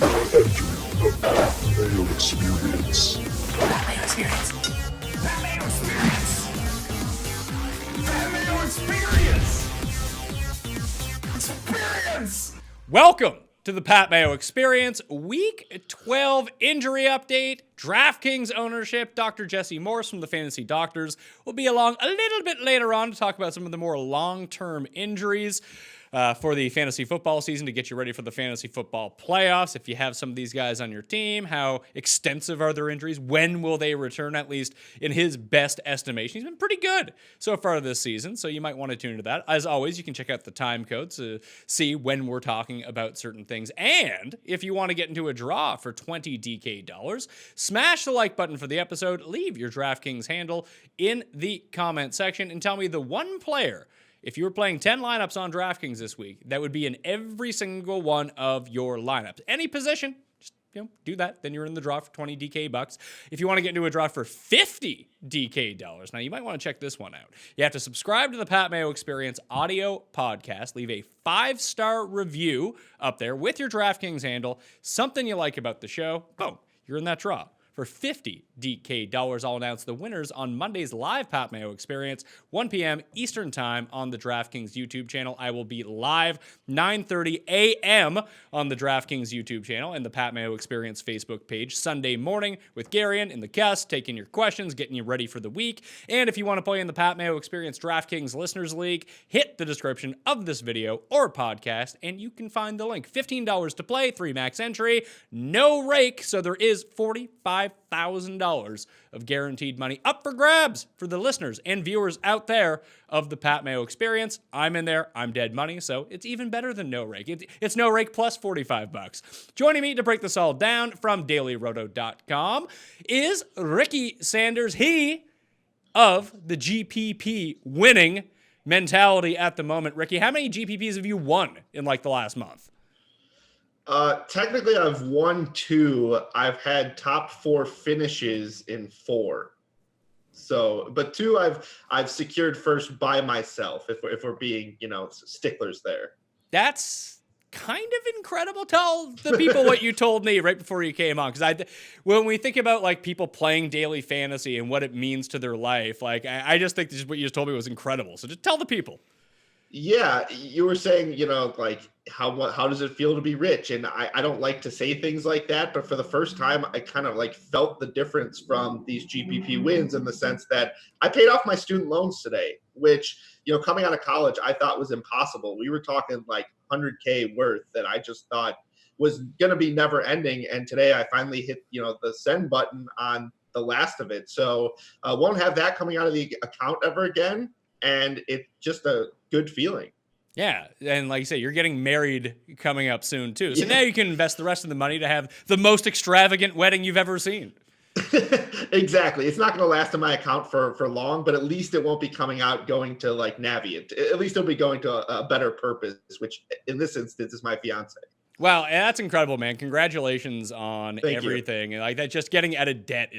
The Mayo Experience. Mayo Experience. Mayo Experience. Mayo Experience. Experience. Welcome to the Pat Mayo Experience, Week 12 injury update. DraftKings ownership. Dr. Jesse Morse from the Fantasy Doctors will be along a little bit later on to talk about some of the more long-term injuries for the fantasy football season to get you ready for the fantasy football playoffs. If you have some of these guys on your team, how extensive are their injuries? When will they return, at least in his best estimation? He's been pretty good so far this season, so you might want to tune into that. As always, you can check out the time codes to see when we're talking about certain things. And if you want to get into a draw for $20 DK dollars, smash the like button for the episode, leave your DraftKings handle in the comment section, and tell me the one player, if you were playing 10 lineups on DraftKings this week, that would be in every single one of your lineups. Any position, just do that. Then you're in the draw for 20 DK bucks. If you want to get into a draw for 50 DK dollars, now you might want to check this one out. You have to subscribe to the Pat Mayo Experience audio podcast, leave a 5-star review up there with your DraftKings handle, something you like about the show. Boom, you're in that draw. For 50 DK dollars, I'll announce the winners on Monday's live Pat Mayo Experience, 1 p.m. Eastern Time on the DraftKings YouTube channel. I will be live 9:30 a.m. on the DraftKings YouTube channel and the Pat Mayo Experience Facebook page Sunday morning with Garion and the guests, taking your questions, getting you ready for the week. And if you want to play in the Pat Mayo Experience DraftKings Listeners League, hit the description of this video or podcast, and you can find the link. $15 to play, 3 max entry, no rake, so there is $45,000 of guaranteed money up for grabs for the listeners and viewers out there of the Pat Mayo Experience. I'm in there. I'm dead money, so it's even better than no rake. It's no rake plus $45. Joining me to break this all down from dailyroto.com is Ricky Sanders, he of the GPP winning mentality at the moment. Ricky, how many GPPs have you won in like the last month? Technically I've won 2. I've had top 4 finishes in 4. So, but 2 I've secured first by myself, if we're being, sticklers there. That's kind of incredible. Tell the people what you told me right before you came on. Because when we think about like people playing daily fantasy and what it means to their life, like I just think what you just told me was incredible. So just tell the people. Yeah, you were saying, like how does it feel to be rich? And I don't like to say things like that, but for the first time, I kind of like felt the difference from these GPP wins in the sense that I paid off my student loans today, which, coming out of college, I thought was impossible. We were talking like 100K worth that I just thought was going to be never ending. And today I finally hit, the send button on the last of it. So I won't have that coming out of the account ever again. And it's just a good feeling. Yeah. And like you say, you're getting married coming up soon too. So now you can invest the rest of the money to have the most extravagant wedding you've ever seen. Exactly. It's not going to last in my account for long, but at least it won't be coming out going to like Navient. At least it'll be going to a better purpose, which in this instance is my fiance. Wow, that's incredible, man. Congratulations on Thank everything. You. Like that, just getting out of debt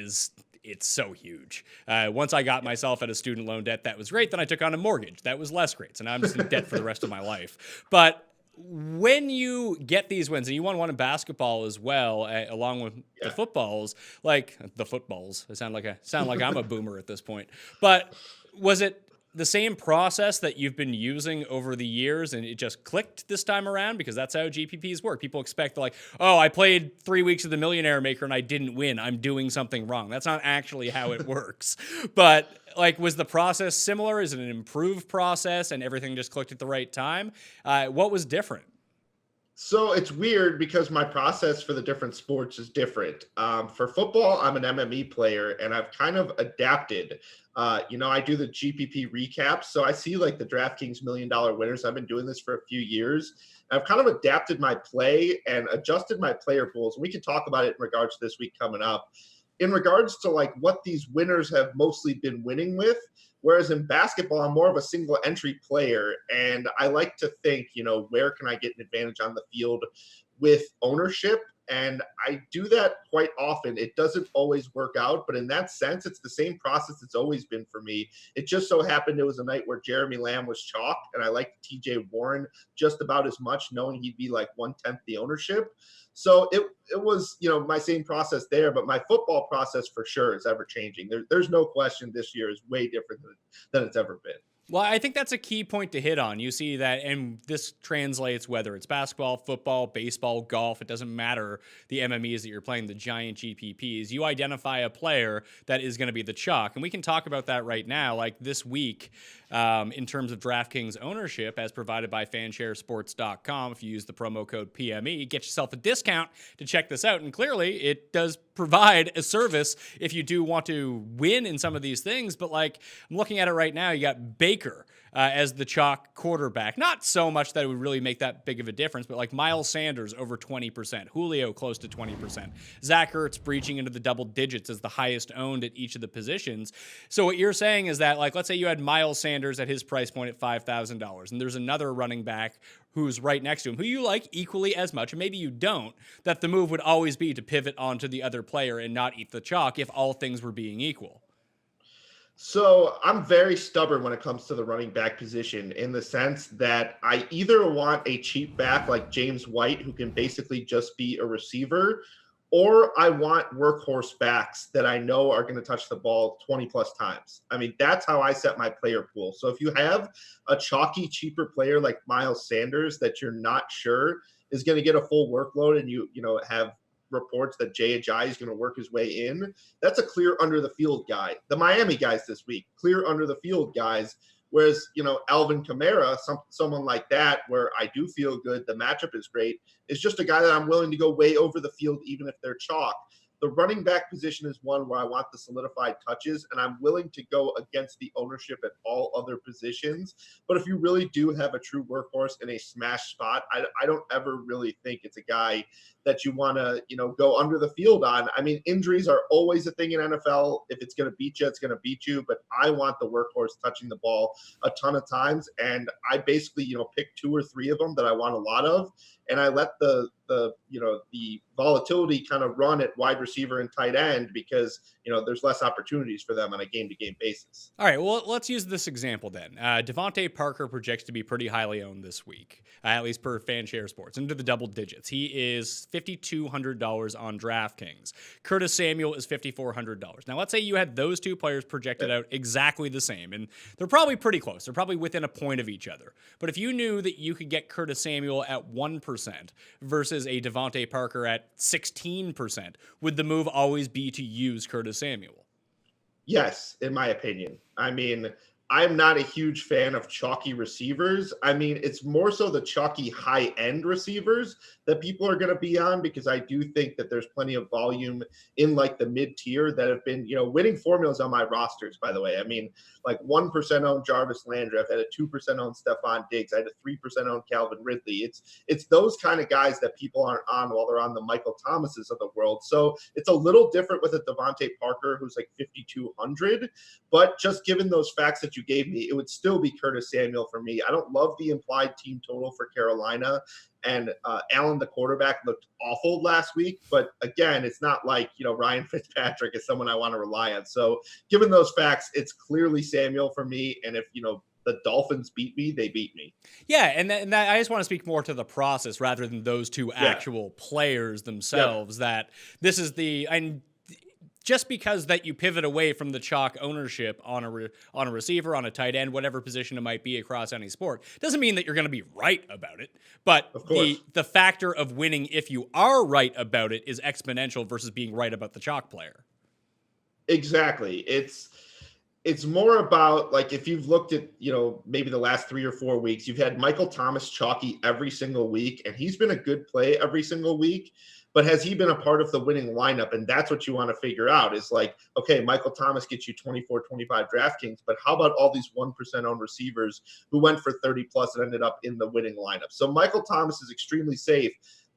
it's so huge. Once I got myself at a student loan debt, that was great. Then I took on a mortgage. That was less great. So now I'm just in debt for the rest of my life. But when you get these wins, and you won one in basketball as well, along with the footballs, like the footballs, I sound like I'm a boomer at this point. But was it the same process that you've been using over the years and it just clicked this time around? Because that's how GPPs work. People expect like, oh, I played 3 weeks of the Millionaire Maker and I didn't win. I'm doing something wrong. That's not actually how it works. But like, was the process similar? Is it an improved process and everything just clicked at the right time? What was different? So it's weird because my process for the different sports is different. For football, I'm an MME player and I've kind of adapted. I do the GPP recaps. So I see like the DraftKings $1 million winners. I've been doing this for a few years. I've kind of adapted my play and adjusted my player pools. And we can talk about it in regards to this week coming up. In regards to like what these winners have mostly been winning with, whereas in basketball, I'm more of a single entry player. And I like to think, where can I get an advantage on the field with ownership? And I do that quite often. It doesn't always work out, but in that sense, it's the same process it's always been for me. It just so happened it was a night where Jeremy Lamb was chalk, and I liked TJ Warren just about as much, knowing he'd be like 1/10 the ownership. So it was, my same process there, but my football process for sure is ever changing. There's no question this year is way different than it's ever been. Well, I think that's a key point to hit on. You see that, and this translates whether it's basketball, football, baseball, golf, it doesn't matter the MMEs that you're playing, the giant GPPs. You identify a player that is going to be the chalk. And we can talk about that right now, like this week, in terms of DraftKings ownership, as provided by fansharesports.com. If you use the promo code PME, get yourself a discount to check this out. And clearly, it does provide a service if you do want to win in some of these things. But like, I'm looking at it right now, you got Baker as the chalk quarterback. Not so much that it would really make that big of a difference, but like Miles Sanders over 20%, Julio close to 20%, Zach Ertz breaching into the double digits as the highest owned at each of the positions. So what you're saying is that, like, let's say you had Miles Sanders at his price point at $5,000, and there's another running back who's right next to him, who you like equally as much, and maybe you don't, that the move would always be to pivot onto the other player and not eat the chalk if all things were being equal. So I'm very stubborn when it comes to the running back position, in the sense that I either want a cheap back like James White, who can basically just be a receiver, or I want workhorse backs that I know are going to touch the ball 20 plus times. I mean, that's how I set my player pool. So if you have a chalky, cheaper player like Miles Sanders that you're not sure is going to get a full workload, and you have reports that Jay Ajayi is going to work his way in, that's a clear under the field guy. The Miami guys this week, clear under the field guys. Whereas, Alvin Kamara, someone like that, where I do feel good, the matchup is great, is just a guy that I'm willing to go way over the field, even if they're chalk. The running back position is one where I want the solidified touches, and I'm willing to go against the ownership at all other positions. But if you really do have a true workhorse in a smash spot, I don't ever really think it's a guy that you want to, go under the field on. I mean, injuries are always a thing in NFL. If it's going to beat you, it's going to beat you. But I want the workhorse touching the ball a ton of times. And I basically, pick 2 or 3 of them that I want a lot of. And I let the volatility kind of run at wide receiver and tight end, because, there's less opportunities for them on a game-to-game basis. All right, well, let's use this example then. Devontae Parker projects to be pretty highly owned this week, at least per Fanshare Sports, into the double digits. He is $5,200 on DraftKings. Curtis Samuel is $5,400. Now, let's say you had those two players projected out exactly the same, and they're probably pretty close. They're probably within a point of each other. But if you knew that you could get Curtis Samuel at 1% versus a Devontae Parker at 16%, would the move always be to use Curtis Samuel? Yes, in my opinion. I mean, I'm not a huge fan of chalky receivers. I mean, it's more so the chalky high-end receivers that people are going to be on, because I do think that there's plenty of volume in like the mid-tier that have been, winning formulas on my rosters, by the way. I mean, like 1% owned Jarvis Landry. I've had a 2% owned Stephon Diggs. I had a 3% owned Calvin Ridley. It's those kind of guys that people aren't on while they're on the Michael Thomases of the world. So it's a little different with a Devontae Parker who's like 5,200. But just given those facts that you gave me, it would still be Curtis Samuel for me. I don't love the implied team total for Carolina. And Allen, the quarterback, looked awful last week. But again, it's not like, Ryan Fitzpatrick is someone I want to rely on. So given those facts, it's clearly Samuel for me. And if, the Dolphins beat me, they beat me. Yeah, and that, I just want to speak more to the process rather than those two actual players themselves. That this is and just because that you pivot away from the chalk ownership on a receiver, on a tight end, whatever position it might be across any sport, doesn't mean that you're going to be right about it. But the factor of winning, if you are right about it, is exponential versus being right about the chalk player. Exactly. It's more about, like, if you've looked at, maybe the last 3 or 4 weeks, you've had Michael Thomas chalky every single week, and he's been a good play every single week. But has he been a part of the winning lineup? And that's what you want to figure out, is like, okay, Michael Thomas gets you 24, 25 DraftKings, but how about all these 1% owned receivers who went for 30 plus and ended up in the winning lineup? So Michael Thomas is extremely safe.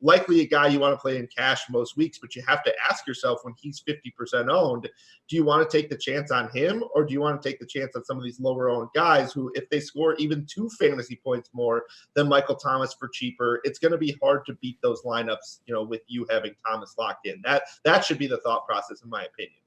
likely a guy you want to play in cash most weeks, but you have to ask yourself when he's 50% owned, do you want to take the chance on him, or do you want to take the chance on some of these lower owned guys who, if they score even 2 fantasy points more than Michael Thomas for cheaper, it's going to be hard to beat those lineups, with you having Thomas locked in. That should be the thought process, in my opinion.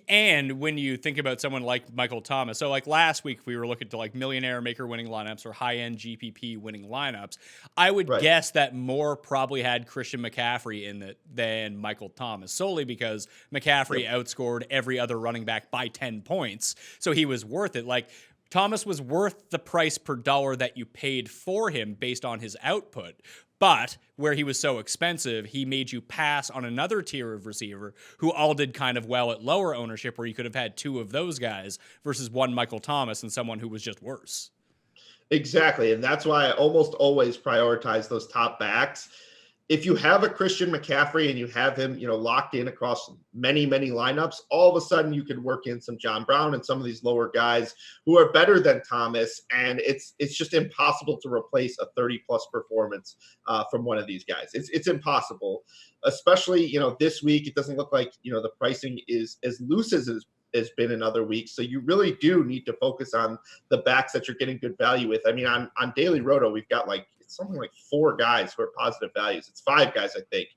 And when you think about someone like Michael Thomas, so like last week we were looking to like Millionaire Maker winning lineups or high-end GPP winning lineups. I would guess that Moore probably had Christian McCaffrey in it than Michael Thomas, solely because McCaffrey outscored every other running back by 10 points. So he was worth it. Like, Thomas was worth the price per dollar that you paid for him based on his output. But where he was so expensive, he made you pass on another tier of receiver who all did kind of well at lower ownership, where you could have had 2 of those guys versus one Michael Thomas and someone who was just worse. Exactly. And that's why I almost always prioritize those top backs. If you have a Christian McCaffrey and you have him, locked in across many, many lineups, all of a sudden you could work in some John Brown and some of these lower guys who are better than Thomas. And it's just impossible to replace a 30-plus performance from one of these guys. It's impossible, especially, this week. It doesn't look like, the pricing is as loose as has been in other weeks. So you really do need to focus on the backs that you're getting good value with. I mean, on Daily Roto, we've got something like 4 guys who are positive values. It's 5 guys, I think,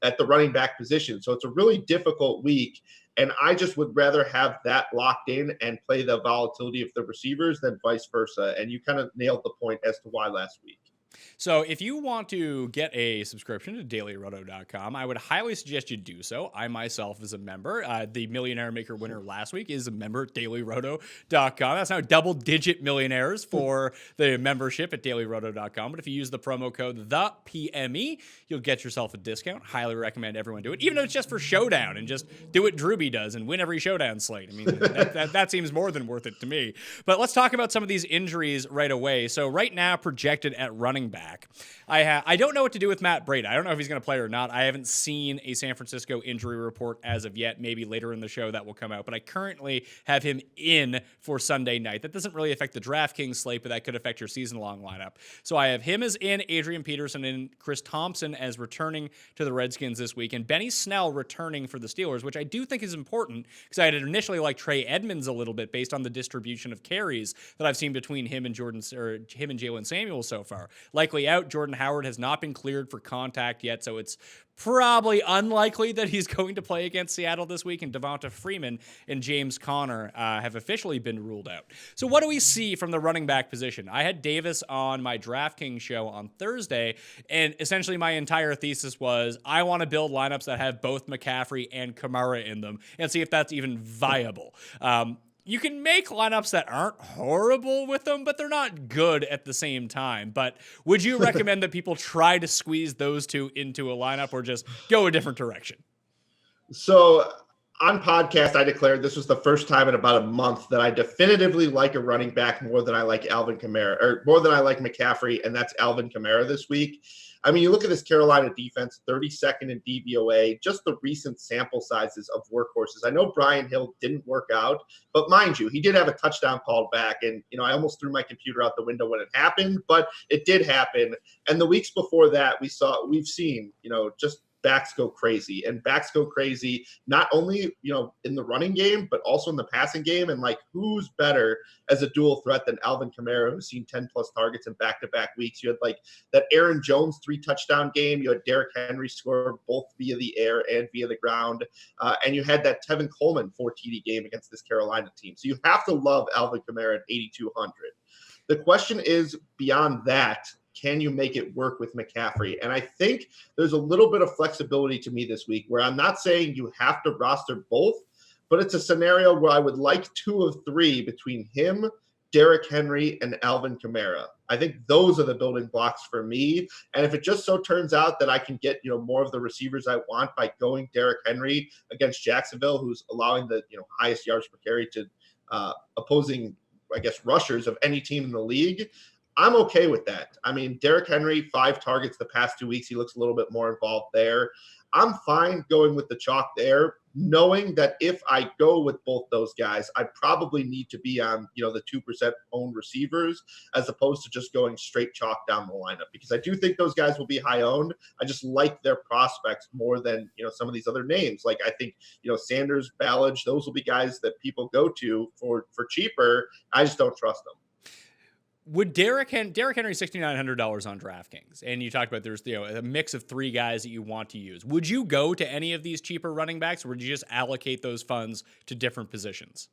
at the running back position. So it's a really difficult week. And I just would rather have that locked in and play the volatility of the receivers than vice versa. And you kind of nailed the point as to why last week. So if you want to get a subscription to dailyroto.com, I would highly suggest you do so. I myself is a member. The Millionaire Maker winner last week is a member at dailyroto.com. That's now double-digit millionaires for the membership at dailyroto.com. But if you use the promo code THEPME, you'll get yourself a discount. Highly recommend everyone do it, even if it's just for Showdown, and just do what Drewby does and win every Showdown slate. I mean, that seems more than worth it to me. But let's talk about some of these injuries right away. So right now, projected at running back, I don't know what to do with Matt Breida. I don't know if he's going to play or not. I haven't seen a San Francisco injury report as of yet. Maybe later in the show that will come out. But I currently have him in for Sunday night. That doesn't really affect the DraftKings slate, but that could affect your season-long lineup. So I have him as in, Adrian Peterson and Chris Thompson as returning to the Redskins this week, and Benny Snell returning for the Steelers, which I do think is important because I had initially liked Trey Edmonds a little bit based on the distribution of carries that I've seen between him and Jalen Samuel so far. Likely out. Jordan Howard has not been cleared for contact yet, so it's probably unlikely that he's going to play against Seattle this week, and Devonta Freeman and James Conner have officially been ruled out. So what do we see from the running back position? I had Davis on my DraftKings show on Thursday, and essentially my entire thesis was I want to build lineups that have both McCaffrey and Kamara in them and see if that's even viable. You can make lineups that aren't horrible with them, but they're not good at the same time. But would you recommend that people try to squeeze those two into a lineup, or just go a different direction? So on podcast, I declared this was the first time in about a month that I definitively like a running back more than I like Alvin Kamara, or more than I like McCaffrey, and that's Alvin Kamara this week. I mean, you look at this Carolina defense, 32nd in DVOA, just the recent sample sizes of workhorses. I know Brian Hill didn't work out, but mind you, he did have a touchdown called back. And, I almost threw my computer out the window when it happened, but it did happen. And the weeks before that, we've seen, just backs go crazy, and backs go crazy, not only, in the running game, but also in the passing game. And who's better as a dual threat than Alvin Kamara, who's seen 10 plus targets in back-to-back weeks? You had that Aaron Jones 3-touchdown game. You had Derrick Henry score both via the air and via the ground. And you had that Tevin Coleman 4 TD game against this Carolina team. So you have to love Alvin Kamara at 8,200. The question is, beyond that, can you make it work with McCaffrey? And I think there's a little bit of flexibility to me this week, where I'm not saying you have to roster both, but it's a scenario where I would like 2 of 3 between him, Derrick Henry, and Alvin Kamara. I think those are the building blocks for me. And if it just so turns out that I can get, more of the receivers I want by going Derrick Henry against Jacksonville, who's allowing the, highest yards per carry to opposing, rushers of any team in the league, I'm okay with that. I mean, Derrick Henry, 5 targets the past 2 weeks. He looks a little bit more involved there. I'm fine going with the chalk there. knowing that if I go with both those guys, I probably need to be on, the 2% owned receivers as opposed to just going straight chalk down the lineup, because I do think those guys will be high owned. I just like their prospects more than, some of these other names. Like I think, Sanders, Ballage, those will be guys that people go to for cheaper. I just don't trust them. Would Derrick Henry $6,900 on DraftKings, and you talked about there's a mix of three guys that you want to use. Would you go to any of these cheaper running backs, or would you just allocate those funds to different positions?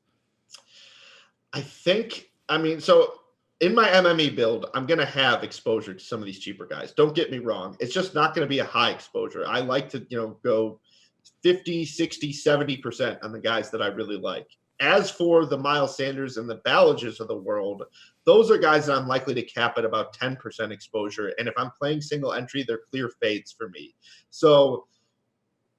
So in my MME build, I'm going to have exposure to some of these cheaper guys. Don't get me wrong. It's just not going to be a high exposure. I like to, go 50, 60, 70% on the guys that I really like. As for the Miles Sanders and the Ballages of the world, those are guys that I'm likely to cap at about 10% exposure. And if I'm playing single entry, they're clear fades for me. So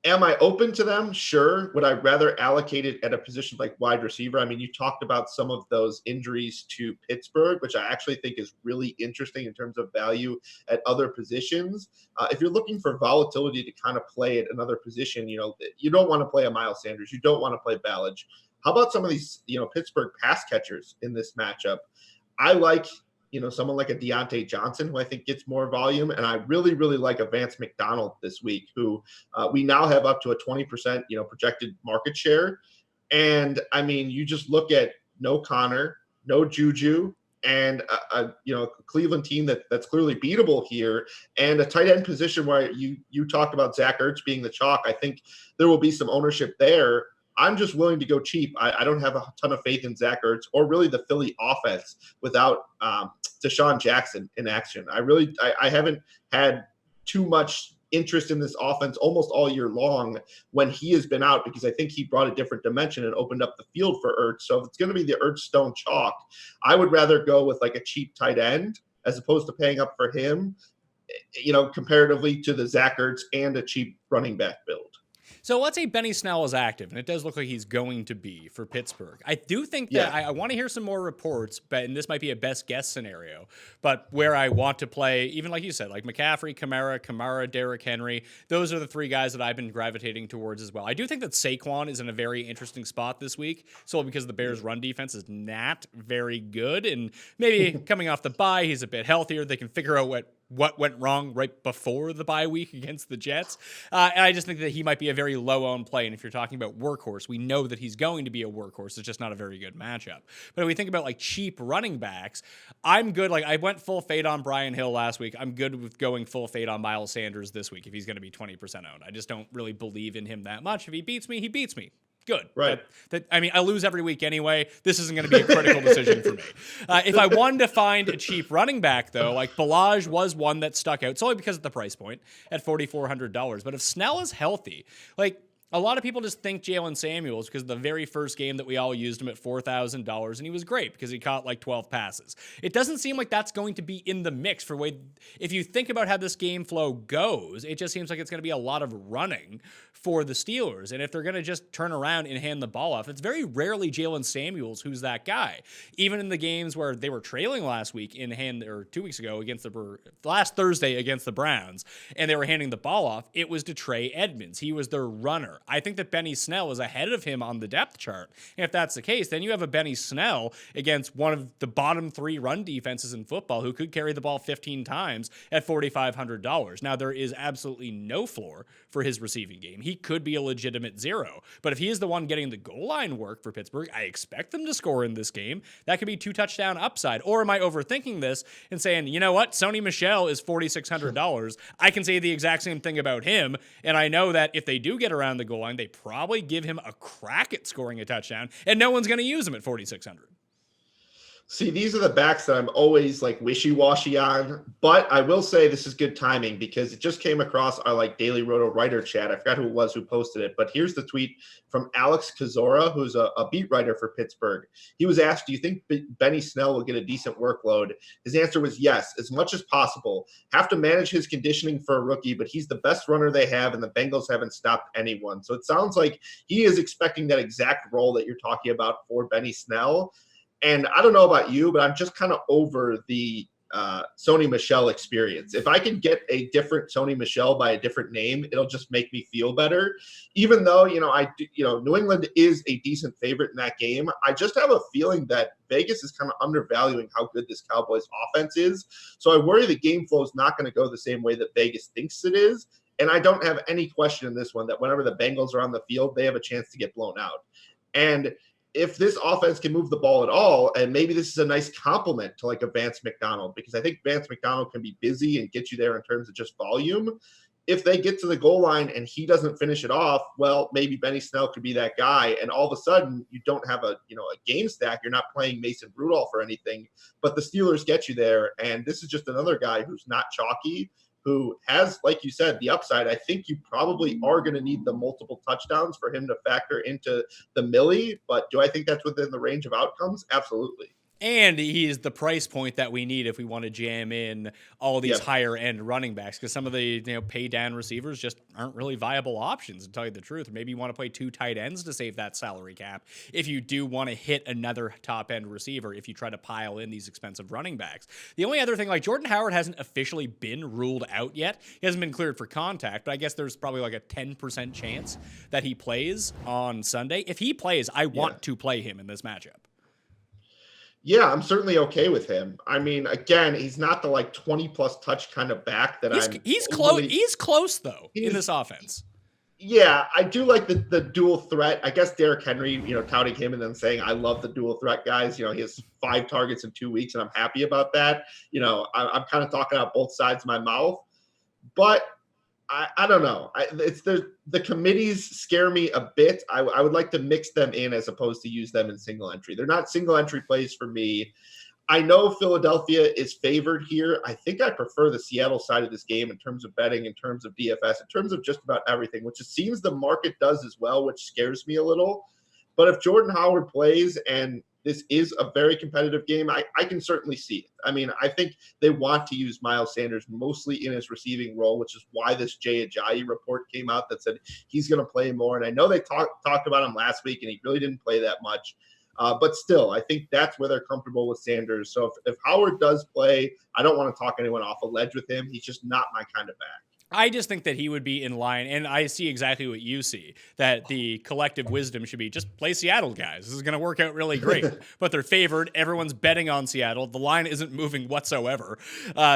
am I open to them? Sure. Would I rather allocate it at a position like wide receiver? I mean, you talked about some of those injuries to Pittsburgh, which I actually think is really interesting in terms of value at other positions. If you're looking for volatility to kind of play at another position, you don't want to play a Miles Sanders. You don't want to play Ballage. How about some of these, Pittsburgh pass catchers in this matchup? I like, someone like a Deontay Johnson, who I think gets more volume. And I really, really like a Vance McDonald this week, who we now have up to a 20%, projected market share. And I mean, you just look at no Connor, no Juju, and a Cleveland team that's clearly beatable here, and a tight end position where you talked about Zach Ertz being the chalk. I think there will be some ownership there. I'm just willing to go cheap. I don't have a ton of faith in Zach Ertz or really the Philly offense without Deshaun Jackson in action. I haven't had too much interest in this offense almost all year long when he has been out, because I think he brought a different dimension and opened up the field for Ertz. So if it's going to be the Ertz stone chalk, I would rather go with like a cheap tight end as opposed to paying up for him, comparatively to the Zach Ertz and a cheap running back build. So let's say Benny Snell is active, and it does look like he's going to be for Pittsburgh. I do think that I want to hear some more reports, and this might be a best guess scenario, but where I want to play, even like you said, like McCaffrey, Kamara, Derrick Henry, those are the three guys that I've been gravitating towards as well. I do think that Saquon is in a very interesting spot this week, solely because the Bears' run defense is not very good, and maybe coming off the bye, he's a bit healthier. They can figure out what went wrong right before the bye week against the Jets. And I just think that he might be a very low-owned play. And if you're talking about workhorse, we know that he's going to be a workhorse. It's just not a very good matchup. But if we think about like cheap running backs, I'm good. Like I went full fade on Brian Hill last week. I'm good with going full fade on Miles Sanders this week if he's going to be 20% owned. I just don't really believe in him that much. If he beats me, he beats me. Good. Right. I lose every week anyway. This isn't going to be a critical decision for me. If I wanted to find a cheap running back, though, like Ballage was one that stuck out solely because of the price point at $4,400. But if Snell is healthy, like a lot of people just think Jalen Samuels because the very first game that we all used him at $4,000, and he was great because he caught like 12 passes. It doesn't seem like that's going to be in the mix for if you think about how this game flow goes, it just seems like it's going to be a lot of running for the Steelers. And if they're going to just turn around and hand the ball off, it's very rarely Jalen Samuels who's that guy. Even in the games where they were trailing last week or 2 weeks ago last Thursday against the Browns, and they were handing the ball off, it was to Trey Edmonds. He was their runner. I think that Benny Snell is ahead of him on the depth chart. And if that's the case, then you have a Benny Snell against one of the bottom three run defenses in football who could carry the ball 15 times at $4,500. Now, there is absolutely no floor for his receiving game. He could be a legitimate zero. But if he is the one getting the goal line work for Pittsburgh, I expect them to score in this game. That could be 2 touchdown upside. Or am I overthinking this and saying, you know what, Sony Michel is $4,600. I can say the exact same thing about him. And I know that if they do get around the goal line, they probably give him a crack at scoring a touchdown, and no one's going to use him at $4,600. See, these are the backs that I'm always like wishy-washy on, but I will say this is good timing because it just came across our like Daily Roto writer chat. I forgot who it was who posted it, but here's the tweet from Alex Kozora, who's a beat writer for Pittsburgh. He was asked, do you think Benny Snell will get a decent workload? His answer was yes, as much as possible. Have to manage his conditioning for a rookie, but he's the best runner they have, and the Bengals haven't stopped anyone. So it sounds like he is expecting that exact role that you're talking about for Benny Snell. And I don't know about you, but I'm just kind of over the Sony Michel experience. If I can get a different Sony Michel by a different name, it'll just make me feel better. Even though, New England is a decent favorite in that game, I just have a feeling that Vegas is kind of undervaluing how good this Cowboys offense is. So I worry the game flow is not going to go the same way that Vegas thinks it is. And I don't have any question in this one that whenever the Bengals are on the field, they have a chance to get blown out. And if this offense can move the ball at all, and maybe this is a nice compliment to like a Vance McDonald, because I think Vance McDonald can be busy and get you there in terms of just volume. If they get to the goal line and he doesn't finish it off, well, maybe Benny Snell could be that guy. And all of a sudden you don't have a game stack. You're not playing Mason Rudolph or anything, but the Steelers get you there. And this is just another guy who's not chalky, who has, like you said, the upside. I think you probably are going to need the multiple touchdowns for him to factor into the Millie, but do I think that's within the range of outcomes? Absolutely. And he is the price point that we need if we want to jam in all these higher end running backs, because some of the pay down receivers just aren't really viable options, to tell you the truth. Or maybe you want to play 2 tight ends to save that salary cap if you do want to hit another top end receiver, if you try to pile in these expensive running backs. The only other thing, like Jordan Howard hasn't officially been ruled out yet. He hasn't been cleared for contact, but I guess there's probably like a 10% chance that he plays on Sunday. If he plays, I want to play him in this matchup. Yeah, I'm certainly okay with him. I mean, again, he's not the 20+ touch kind of back that he's close. He's close though in this offense. Yeah, I do like the dual threat. I guess Derrick Henry, touting him and then saying, I love the dual threat guys. He has 5 targets in 2 weeks, and I'm happy about that. I'm kind of talking out both sides of my mouth, but I don't know. The committees scare me a bit. I would like to mix them in as opposed to use them in single entry. They're not single entry plays for me. I know Philadelphia is favored here. I think I prefer the Seattle side of this game in terms of betting, in terms of DFS, in terms of just about everything, which it seems the market does as well, which scares me a little. But if Jordan Howard plays and this is a very competitive game, I can certainly see it. I mean, I think they want to use Miles Sanders mostly in his receiving role, which is why this Jay Ajayi report came out that said he's going to play more. And I know they talked about him last week, and he really didn't play that much. But still, I think that's where they're comfortable with Sanders. So if Howard does play, I don't want to talk anyone off a ledge with him. He's just not my kind of back. I just think that he would be in line, and I see exactly what you see, that the collective wisdom should be just play Seattle, guys. This is going to work out really great. But they're favored. Everyone's betting on Seattle. The line isn't moving whatsoever.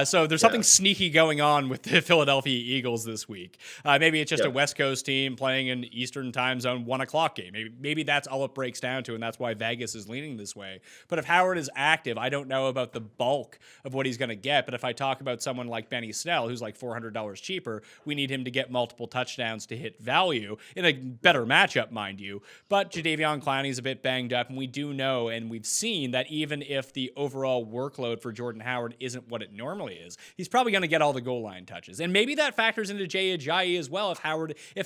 So there's something sneaky going on with the Philadelphia Eagles this week. Maybe it's just a West Coast team playing an Eastern time zone 1 o'clock game. Maybe that's all it breaks down to, and that's why Vegas is leaning this way. But if Howard is active, I don't know about the bulk of what he's going to get. But if I talk about someone like Benny Snell, who's like $400 cheaper, we need him to get multiple touchdowns to hit value in a better matchup, mind you. But Jadeveon Clowney's a bit banged up, and we do know, and we've seen that even if the overall workload for Jordan Howard isn't what it normally is, he's probably going to get all the goal line touches. And maybe that factors into Jay Ajayi as well. If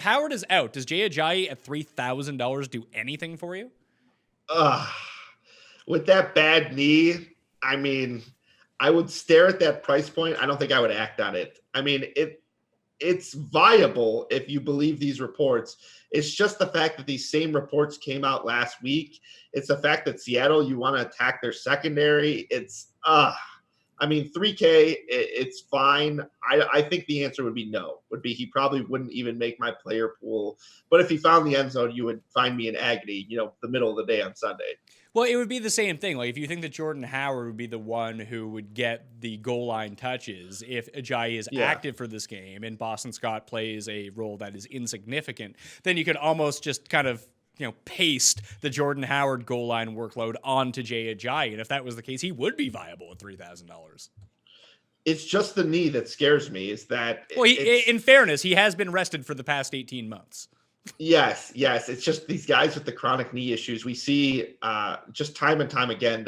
Howard is out, does Jay Ajayi at $3,000 do anything for you? With that bad knee, I mean, I would stare at that price point. I don't think I would act on it. I mean, it's viable if you believe these reports. It's just the fact that these same reports came out last week. It's the fact that Seattle, you want to attack their secondary. It's, I mean, 3K, it's fine. I think the answer would be no. He probably wouldn't even make my player pool. But if he found the end zone, you would find me in agony, the middle of the day on Sunday. Well, it would be the same thing. Like, if you think that Jordan Howard would be the one who would get the goal line touches if Ajayi is active for this game and Boston Scott plays a role that is insignificant, then you could almost just kind of, paste the Jordan Howard goal line workload onto Jay Ajayi. And if that was the case, he would be viable at $3,000. It's just the knee that scares me, is that... Well, in fairness, he has been rested for the past 18 months. Yes. It's just these guys with the chronic knee issues. We see just time and time again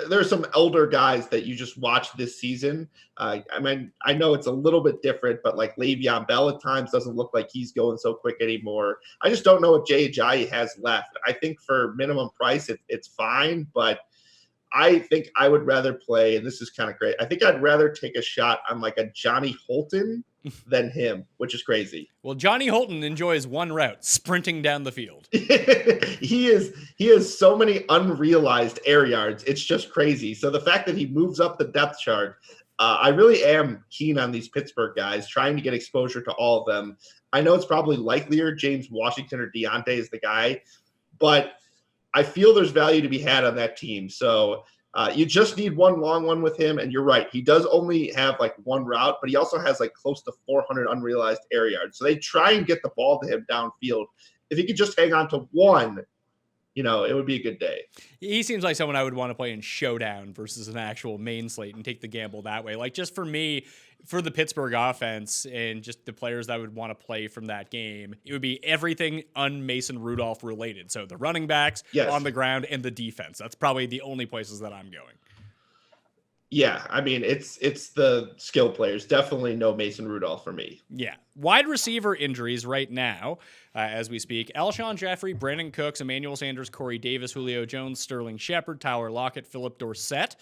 there are some elder guys that you just watch this season. I mean, I know it's a little bit different, but like Le'Veon Bell at times doesn't look like he's going so quick anymore. I just don't know what Jay Ajayi has left. I think for minimum price, it's fine, but I think I would rather play, and this is kind of great, I think I'd rather take a shot on like a Johnny Holton than him, which is crazy. Well, Johnny Holton enjoys one route, sprinting down the field. He has so many unrealized air yards. It's just crazy. So the fact that he moves up the depth chart, I really am keen on these Pittsburgh guys, trying to get exposure to all of them. I know it's probably likelier James Washington or Deontay is the guy, but I feel there's value to be had on that team. So you just need one long one with him, and you're right. He does only have like one route, but he also has like close to 400 unrealized air yards. So they try and get the ball to him downfield. If he could just hang on to one, it would be a good day. He seems like someone I would want to play in Showdown versus an actual main slate and take the gamble that way. Like, just for me, for the Pittsburgh offense and just the players that I would want to play from that game, it would be everything un-Mason Rudolph related. So the running backs, on the ground, and the defense. That's probably the only places that I'm going. Yeah, I mean, it's the skill players. Definitely no Mason Rudolph for me. Yeah. Wide receiver injuries right now, as we speak. Alshon Jeffrey, Brandon Cooks, Emmanuel Sanders, Corey Davis, Julio Jones, Sterling Shepard, Tyler Lockett, Philip Dorsett.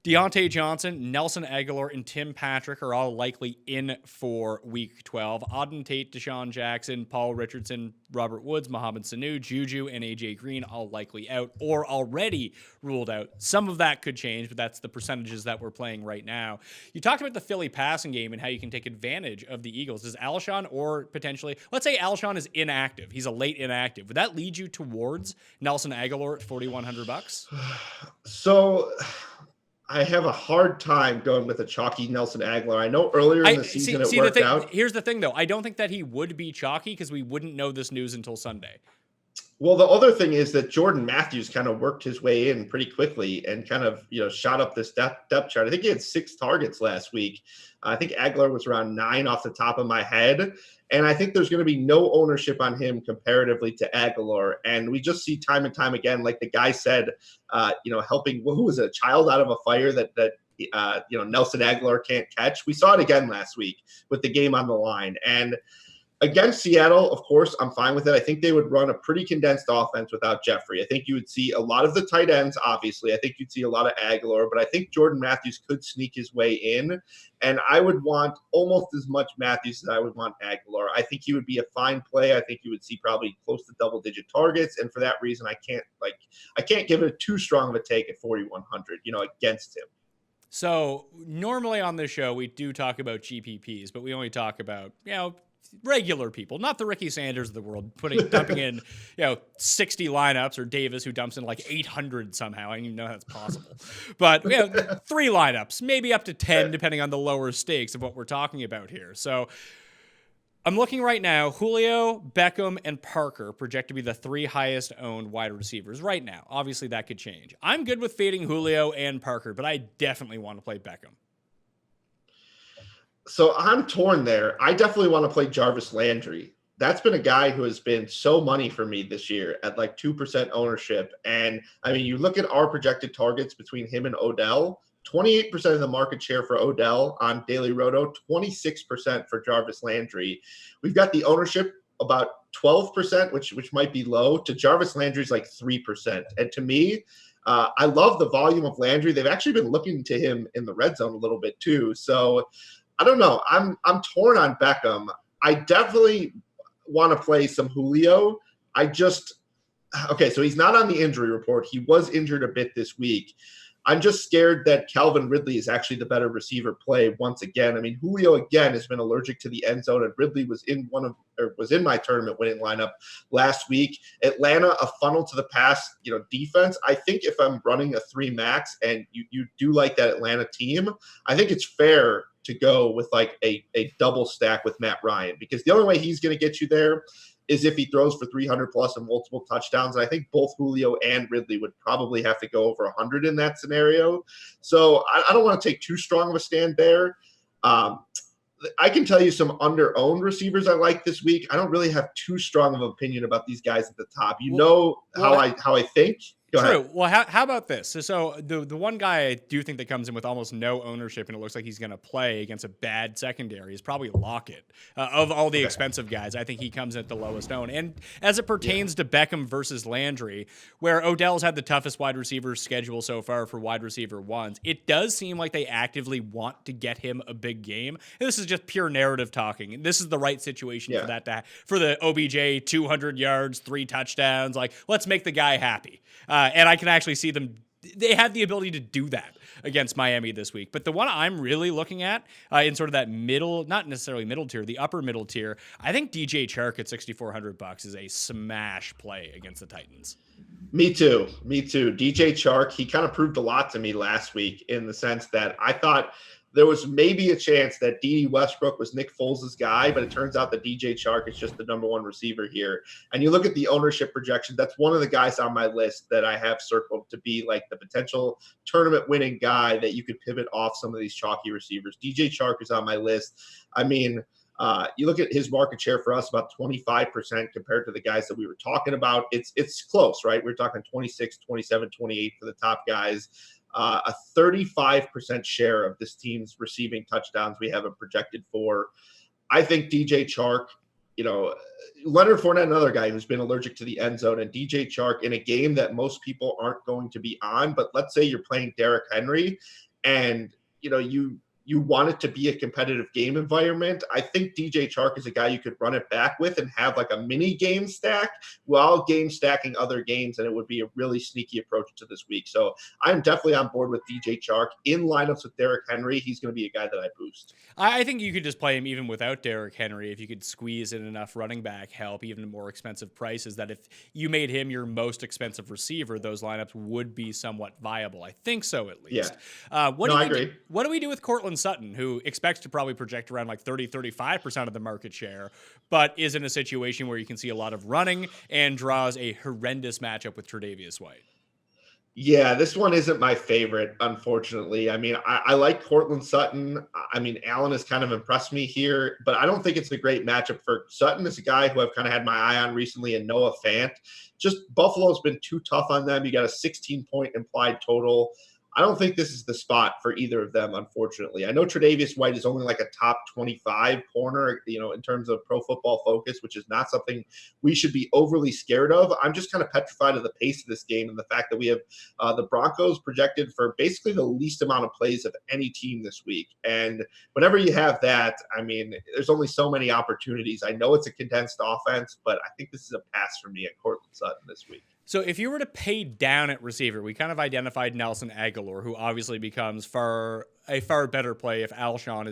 Deontay Johnson, Nelson Aguilar, and Tim Patrick are all likely in for Week 12. Auden Tate, Deshaun Jackson, Paul Richardson, Robert Woods, Mohamed Sanu, Juju, and A.J. Green all likely out or already ruled out. Some of that could change, but that's the percentages that we're playing right now. You talked about the Philly passing game and how you can take advantage of the Eagles. Is Alshon or potentially, let's say Alshon is inactive. He's a late inactive. Would that lead you towards Nelson Aguilar at $4,100? So I have a hard time going with a chalky Nelson Aguilar. I know earlier in the season it worked out. Here's the thing, though. I don't think that he would be chalky because we wouldn't know this news until Sunday. Well, the other thing is that Jordan Matthews kind of worked his way in pretty quickly and kind of, shot up this depth chart. I think he had 6 targets last week. I think Aguilar was around 9 off the top of my head. And I think there's going to be no ownership on him comparatively to Aguilar. And we just see time and time again, like the guy said, helping, who was it, a child out of a fire that Nelson Aguilar can't catch. We saw it again last week with the game on the line. And against Seattle, of course, I'm fine with it. I think they would run a pretty condensed offense without Jeffrey. I think you would see a lot of the tight ends, obviously. I think you'd see a lot of Aguilar, but I think Jordan Matthews could sneak his way in. And I would want almost as much Matthews as I would want Aguilar. I think he would be a fine play. I think you would see probably close to double-digit targets. And for that reason, I can't give it too strong of a take at 4,100, against him. So normally on this show, we do talk about GPPs, but we only talk about, regular people, not the Ricky Sanders of the world, dumping in, 60 lineups, or Davis, who dumps in like 800 somehow. I don't even know how that's possible. But 3 lineups, maybe up to 10, depending on the lower stakes of what we're talking about here. So I'm looking right now. Julio, Beckham, and Parker project to be the 3 highest owned wide receivers right now. Obviously, that could change. I'm good with fading Julio and Parker, but I definitely want to play Beckham. So I'm torn there. I definitely want to play Jarvis Landry. That's been a guy who has been so money for me this year at like 2% ownership. And I mean, you look at our projected targets between him and Odell, 28% of the market share for Odell on Daily Roto, 26% for Jarvis Landry. We've got the ownership about 12%, which might be low. To Jarvis Landry's like 3%. And to me, I love the volume of Landry. They've actually been looking to him in the red zone a little bit too. So I don't know. I'm torn on Beckham. I definitely want to play some Julio. So he's not on the injury report. He was injured a bit this week. I'm just scared that Calvin Ridley is actually the better receiver play once again. I mean, Julio again has been allergic to the end zone, and Ridley was in my tournament winning lineup last week. Atlanta, a funnel to the pass, defense. I think if I'm running a 3 max and you do like that Atlanta team, I think it's fair to go with like a double stack with Matt Ryan, because the only way he's going to get you there is if he throws for 300 plus and multiple touchdowns. And I think both Julio and Ridley would probably have to go over 100 in that scenario. So I don't want to take too strong of a stand there. I can tell you some under-owned receivers I like this week. I don't really have too strong of an opinion about these guys at the top. How I think. Go True. ahead. Well, how about this? So the one guy I do think that comes in with almost no ownership and it looks like he's going to play against a bad secondary is probably Lockett. Of all the Okay. expensive guys, I think he comes in at the lowest owned. And as it pertains to Beckham versus Landry, where Odell's had the toughest wide receiver schedule so far for wide receiver ones, it does seem like they actively want to get him a big game. And this is just pure narrative talking. This is the right situation for that for the OBJ 200 yards, 3 touchdowns. Like, let's make the guy happy. And I can actually see them. They have the ability to do that against Miami this week. But the one I'm really looking at in sort of that middle, not necessarily middle tier, the upper middle tier, I think DJ Chark at $6,400 is a smash play against the Titans. Me too. DJ Chark, he kind of proved a lot to me last week in the sense that I thought there was maybe a chance that Dede Westbrook was Nick Foles' guy, but it turns out that DJ Chark is just the number one receiver here. And you look at the ownership projection, that's one of the guys on my list that I have circled to be like the potential tournament winning guy that you could pivot off some of these chalky receivers. DJ Chark is on my list. I mean, you look at his market share for us, about 25% compared to the guys that we were talking about. It's close, right? We're talking 26, 27, 28 for the top guys. A 35% share of this team's receiving touchdowns we have it projected for. I think DJ Chark, Leonard Fournette, another guy who's been allergic to the end zone, and DJ Chark in a game that most people aren't going to be on. But let's say you're playing Derrick Henry and, you want it to be a competitive game environment. I think DJ Chark is a guy you could run it back with and have like a mini game stack while game stacking other games, and it would be a really sneaky approach to this week. So I'm definitely on board with DJ Chark. In lineups with Derrick Henry, he's going to be a guy that I boost. I think you could just play him even without Derrick Henry if you could squeeze in enough running back help, even more expensive prices, that if you made him your most expensive receiver, those lineups would be somewhat viable. I think so, at least. Yeah. I agree. What do we do with Cortland Sutton, who expects to probably project around like 35% of the market share, but is in a situation where you can see a lot of running and draws a horrendous matchup with Tre'Davious White? Yeah, this one isn't my favorite, unfortunately. I mean, I like Cortland Sutton. I mean, Allen has kind of impressed me here, but I don't think it's a great matchup for Sutton. Is a guy who I've kind of had my eye on recently, and Noah Fant. Just Buffalo's been too tough on them. You got a 16-point implied total. I don't think this is the spot for either of them, unfortunately. I know Tre'Davious White is only like a top 25 corner, in terms of Pro Football Focus, which is not something we should be overly scared of. I'm just kind of petrified of the pace of this game and the fact that we have the Broncos projected for basically the least amount of plays of any team this week. And whenever you have that, I mean, there's only so many opportunities. I know it's a condensed offense, but I think this is a pass for me at Cortland Sutton this week. So if you were to pay down at receiver, we kind of identified Nelson Aguilar, who obviously becomes a far better play if Alshon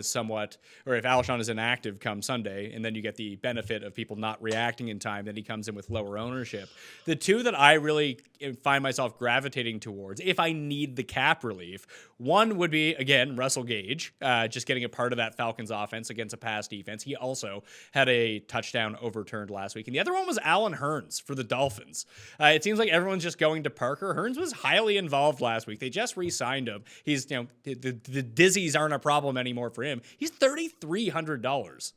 is inactive come Sunday, and then you get the benefit of people not reacting in time, then he comes in with lower ownership. The two that I really find myself gravitating towards, if I need the cap relief, one would be, again, Russell Gage, just getting a part of that Falcons offense against a pass defense. He also had a touchdown overturned last week. And the other one was Allen Hurns for the Dolphins. It seems like everyone's just going to Parker. Hurns was highly involved last week. They just re-signed him. He's, the dizzies aren't a problem anymore for him. He's $3,300.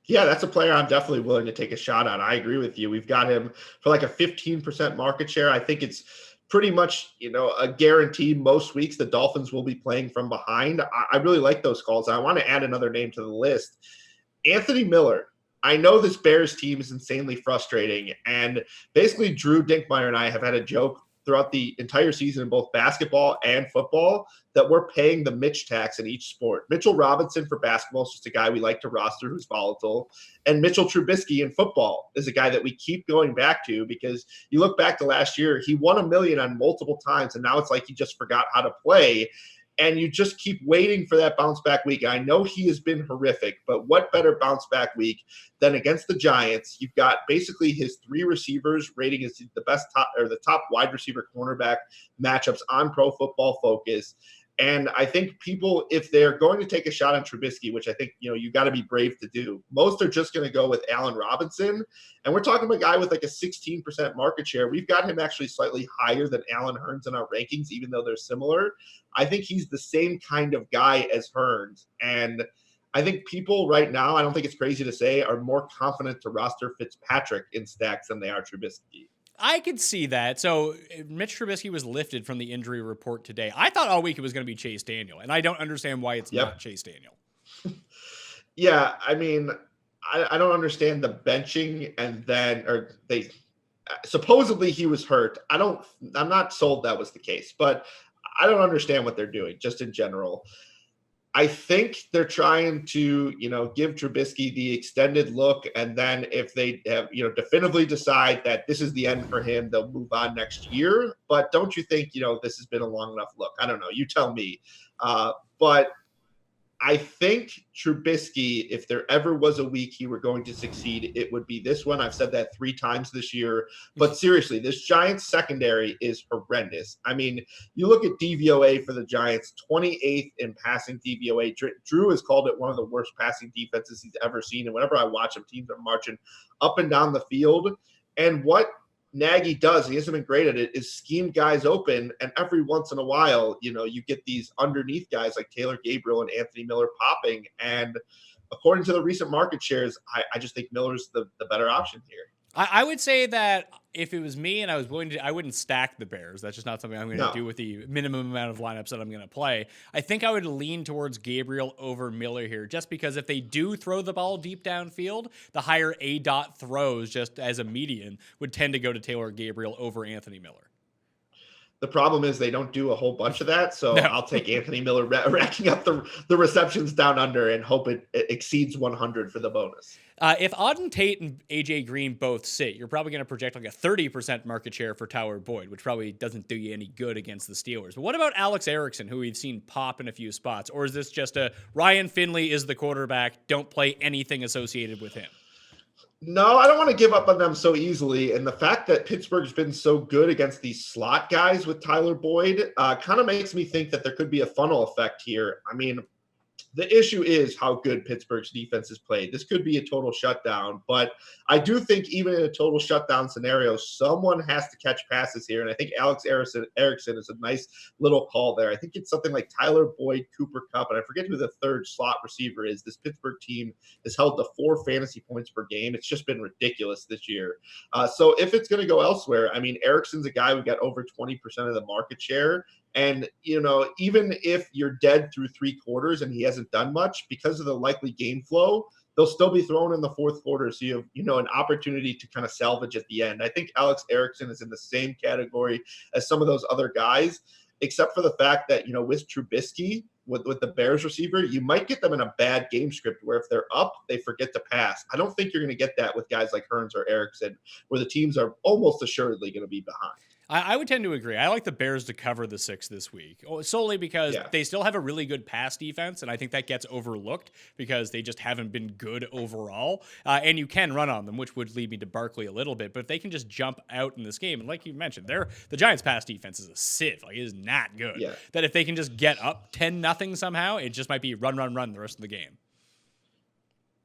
Yeah, that's a player I'm definitely willing to take a shot on. I agree with you. We've got him for like a 15% market share. I think it's pretty much, a guarantee most weeks the Dolphins will be playing from behind. I really like those calls. I want to add another name to the list. Anthony Miller. I know this Bears team is insanely frustrating, and basically Drew Dinkmeyer and I have had a joke throughout the entire season in both basketball and football that we're paying the Mitch tax in each sport. Mitchell Robinson for basketball is just a guy we like to roster who's volatile. And Mitchell Trubisky in football is a guy that we keep going back to because you look back to last year, he won $1 million on multiple times, and now it's like he just forgot how to play. And you just keep waiting for that bounce back week. I know he has been horrific, but what better bounce back week than against the Giants? You've got basically his 3 receivers rating as the top wide receiver cornerback matchups on Pro Football Focus. And I think people, if they're going to take a shot on Trubisky, which I think, you got to be brave to do, most are just going to go with Allen Robinson. And we're talking about a guy with like a 16% market share. We've got him actually slightly higher than Allen Hurns in our rankings, even though they're similar. I think he's the same kind of guy as Hurns. And I think people right now, I don't think it's crazy to say, are more confident to roster Fitzpatrick in stacks than they are Trubisky. I could see that. So Mitch Trubisky was lifted from the injury report today. I thought all week it was going to be Chase Daniel, and I don't understand why it's not Chase Daniel. Yeah, I mean, I don't understand the benching and then, or they supposedly he was hurt. I'm not sold that was the case, but I don't understand what they're doing just in general. I think they're trying to, give Trubisky the extended look. And then if they have, definitively decide that this is the end for him, they'll move on next year. But don't you think, this has been a long enough look? I don't know. You tell me. But I think Trubisky, if there ever was a week he were going to succeed, it would be this one. I've said that 3 times this year. But seriously, this Giants secondary is horrendous. I mean, you look at DVOA for the Giants, 28th in passing DVOA. Drew has called it one of the worst passing defenses he's ever seen. And whenever I watch him, teams are marching up and down the field. And what Nagy does, he hasn't been great at it, is scheme guys open, and every once in a while, you get these underneath guys like Taylor Gabriel and Anthony Miller popping. And according to the recent market shares, I just think Miller's the better option here. I would say that if it was me and I was willing to, I wouldn't stack the Bears. That's just not something I'm going to do with the minimum amount of lineups that I'm going to play. I think I would lean towards Gabriel over Miller here, just because if they do throw the ball deep downfield, the higher A-dot throws just as a median would tend to go to Taylor Gabriel over Anthony Miller. The problem is they don't do a whole bunch of that, so I'll take Anthony Miller racking up the receptions down under and hope it exceeds 100 for the bonus. If Auden Tate and AJ Green both sit, you're probably going to project like a 30% market share for Tyler Boyd, which probably doesn't do you any good against the Steelers. But what about Alex Erickson, who we've seen pop in a few spots? Or is this just a Ryan Finley is the quarterback, don't play anything associated with him? No, I don't want to give up on them so easily. And the fact that Pittsburgh's been so good against these slot guys with Tyler Boyd kind of makes me think that there could be a funnel effect here. I mean, the issue is how good Pittsburgh's defense has played. This could be a total shutdown, but I do think even in a total shutdown scenario, someone has to catch passes here. And I think Alex Erickson is a nice little call there. I think it's something like Tyler Boyd, Cooper Kupp, and I forget who the third slot receiver is. This Pittsburgh team has held to 4 fantasy points per game. It's just been ridiculous this year. So if it's going to go elsewhere, I mean, Erickson's a guy who got over 20% of the market share. And, even if you're dead through 3 quarters and he hasn't done much, because of the likely game flow, they'll still be thrown in the 4th quarter. So you have, an opportunity to kind of salvage at the end. I think Alex Erickson is in the same category as some of those other guys, except for the fact that, with Trubisky, with the Bears receiver, you might get them in a bad game script where if they're up, they forget to pass. I don't think you're going to get that with guys like Hearns or Erickson, where the teams are almost assuredly going to be behind. I would tend to agree. I like the Bears to cover the 6 this week, solely because they still have a really good pass defense, and I think that gets overlooked because they just haven't been good overall. And you can run on them, which would lead me to Barkley a little bit. But if they can just jump out in this game, and like you mentioned, the Giants' pass defense is a sieve. Like, it is not good. Yeah. That if they can just get up 10-0 somehow, it just might be run the rest of the game.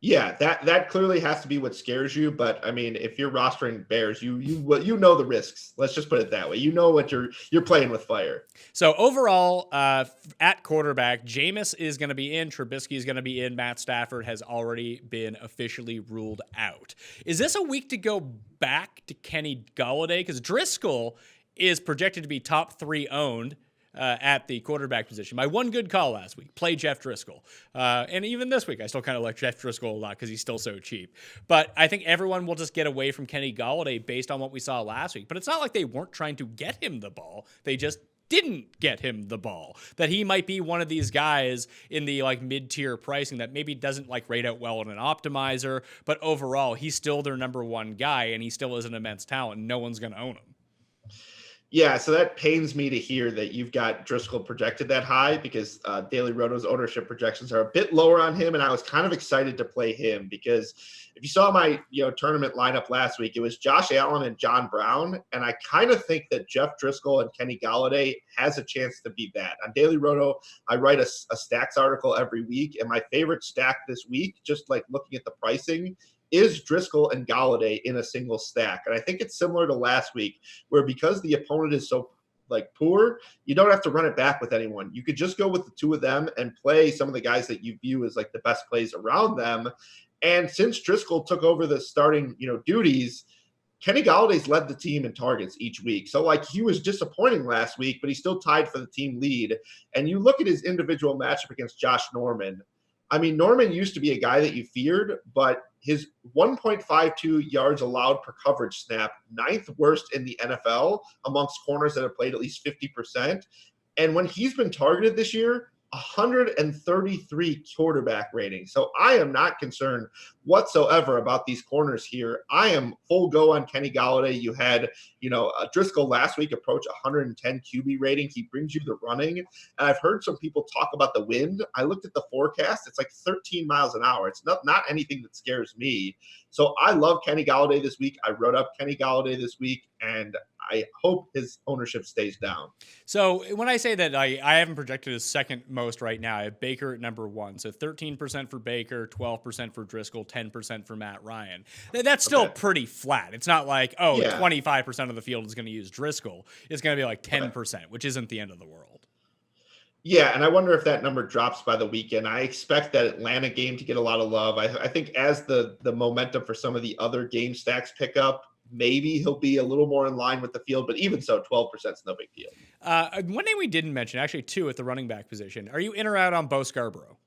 Yeah, that clearly has to be what scares you. But I mean, if you're rostering Bears, you know the risks. Let's just put it that way. You know what you're playing with fire. So overall, at quarterback, Jameis is going to be in. Trubisky is going to be in. Matt Stafford has already been officially ruled out. Is this a week to go back to Kenny Golladay? Because Driscoll is projected to be top 3 owned. At the quarterback position. My one good call last week, play Jeff Driscoll. And even this week, I still kind of like Jeff Driscoll a lot because he's still so cheap. But I think everyone will just get away from Kenny Golladay based on what we saw last week. But it's not like they weren't trying to get him the ball. They just didn't get him the ball. That he might be one of these guys in the mid-tier pricing that maybe doesn't rate out well in an optimizer, but overall, he's still their number 1 guy and he still is an immense talent. No one's going to own him. Yeah, so that pains me to hear that you've got Driscoll projected that high because Daily Roto's ownership projections are a bit lower on him, and I was kind of excited to play him because if you saw my tournament lineup last week, it was Josh Allen and John Brown, and I kind of think that Jeff Driscoll and Kenny Golladay has a chance to be that. On Daily Roto, I write a stacks article every week, and my favorite stack this week, just looking at the pricing, is Driscoll and Golladay in a single stack. And I think it's similar to last week where because the opponent is so poor, you don't have to run it back with anyone. You could just go with the 2 of them and play some of the guys that you view as the best plays around them. And since Driscoll took over the starting, duties, Kenny Galladay's led the team in targets each week. So, like, he was disappointing last week, but he still tied for the team lead. And you look at his individual matchup against Josh Norman. I mean, Norman used to be a guy that you feared, but his 1.52 yards allowed per coverage snap, 9th worst in the NFL amongst corners that have played at least 50%. And when he's been targeted this year, 133 quarterback rating. So I am not concerned whatsoever about these corners here. I am full go on Kenny Galladay. You had, Driscoll last week approach 110 QB rating. He brings you the running. And I've heard some people talk about the wind. I looked at the forecast. It's like 13 miles an hour. It's not anything that scares me. So I love Kenny Galladay this week. I wrote up Kenny Galladay this week, and I hope his ownership stays down. So when I say that I haven't projected his second most right now, I have Baker at number 1. So 13% for Baker, 12% for Driscoll, 10% for Matt Ryan. That's still pretty flat. It's not like, 25% of the field is going to use Driscoll. It's going to be like 10%, which isn't the end of the world. Yeah, and I wonder if that number drops by the weekend. I expect that Atlanta game to get a lot of love. I think as the momentum for some of the other game stacks pick up, maybe he'll be a little more in line with the field, but even so, 12% is no big deal. One name we didn't mention, actually two at the running back position. Are you in or out on Bo Scarborough?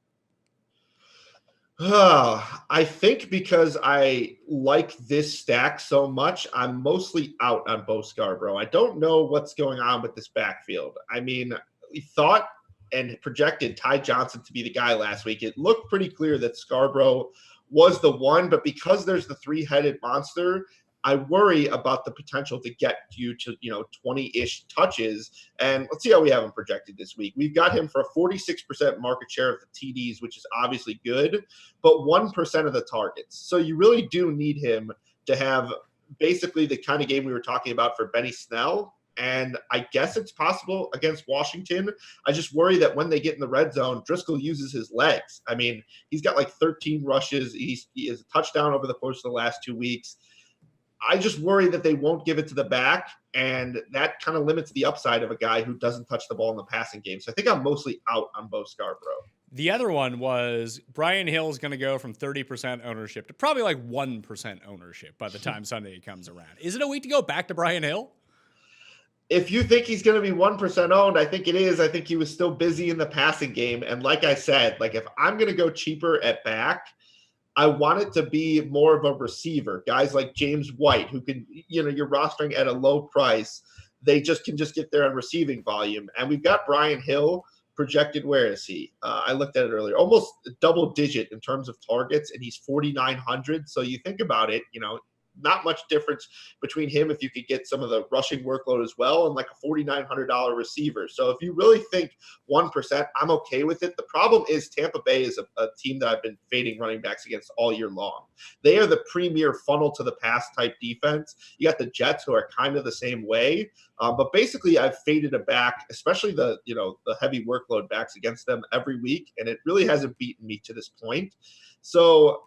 I think because I like this stack so much, I'm mostly out on Bo Scarborough. I don't know what's going on with this backfield. I mean, we thought and projected Ty Johnson to be the guy last week. It looked pretty clear that Scarborough was the one, but because there's the three-headed monster, I worry about the potential to get you to, 20-ish touches. And let's see how we have him projected this week. We've got him for a 46% market share of the TDs, which is obviously good, but 1% of the targets. So you really do need him to have basically the kind of game we were talking about for Benny Snell. And I guess it's possible against Washington. I just worry that when they get in the red zone, Driscoll uses his legs. I mean, he's got like 13 rushes. He has a touchdown over the course of the last 2 weeks. I just worry that they won't give it to the back, and that kind of limits the upside of a guy who doesn't touch the ball in the passing game. So I think I'm mostly out on Bo Scarborough. The other one was Brian Hill is going to go from 30% ownership to probably like 1% ownership by the time Sunday comes around. Is it a week to go back to Brian Hill? If you think he's going to be 1% owned, I think it is. I think he was still busy in the passing game. And like I said, if I'm going to go cheaper at back, I want it to be more of a receiver. Guys like James White, who can, you're rostering at a low price. They can get there on receiving volume. And we've got Brian Hill projected. Where is he? I looked at it earlier, almost double digit in terms of targets, and he's 4,900. So you think about it, not much difference between him if you could get some of the rushing workload as well and like a $4,900 receiver. So if you really think 1%, I'm okay with it. The problem is Tampa Bay is a team that I've been fading running backs against all year long. They are the premier funnel to the pass type defense. You got the Jets, who are kind of the same way. But basically I've faded a back, especially the heavy workload backs against them every week. And it really hasn't beaten me to this point. So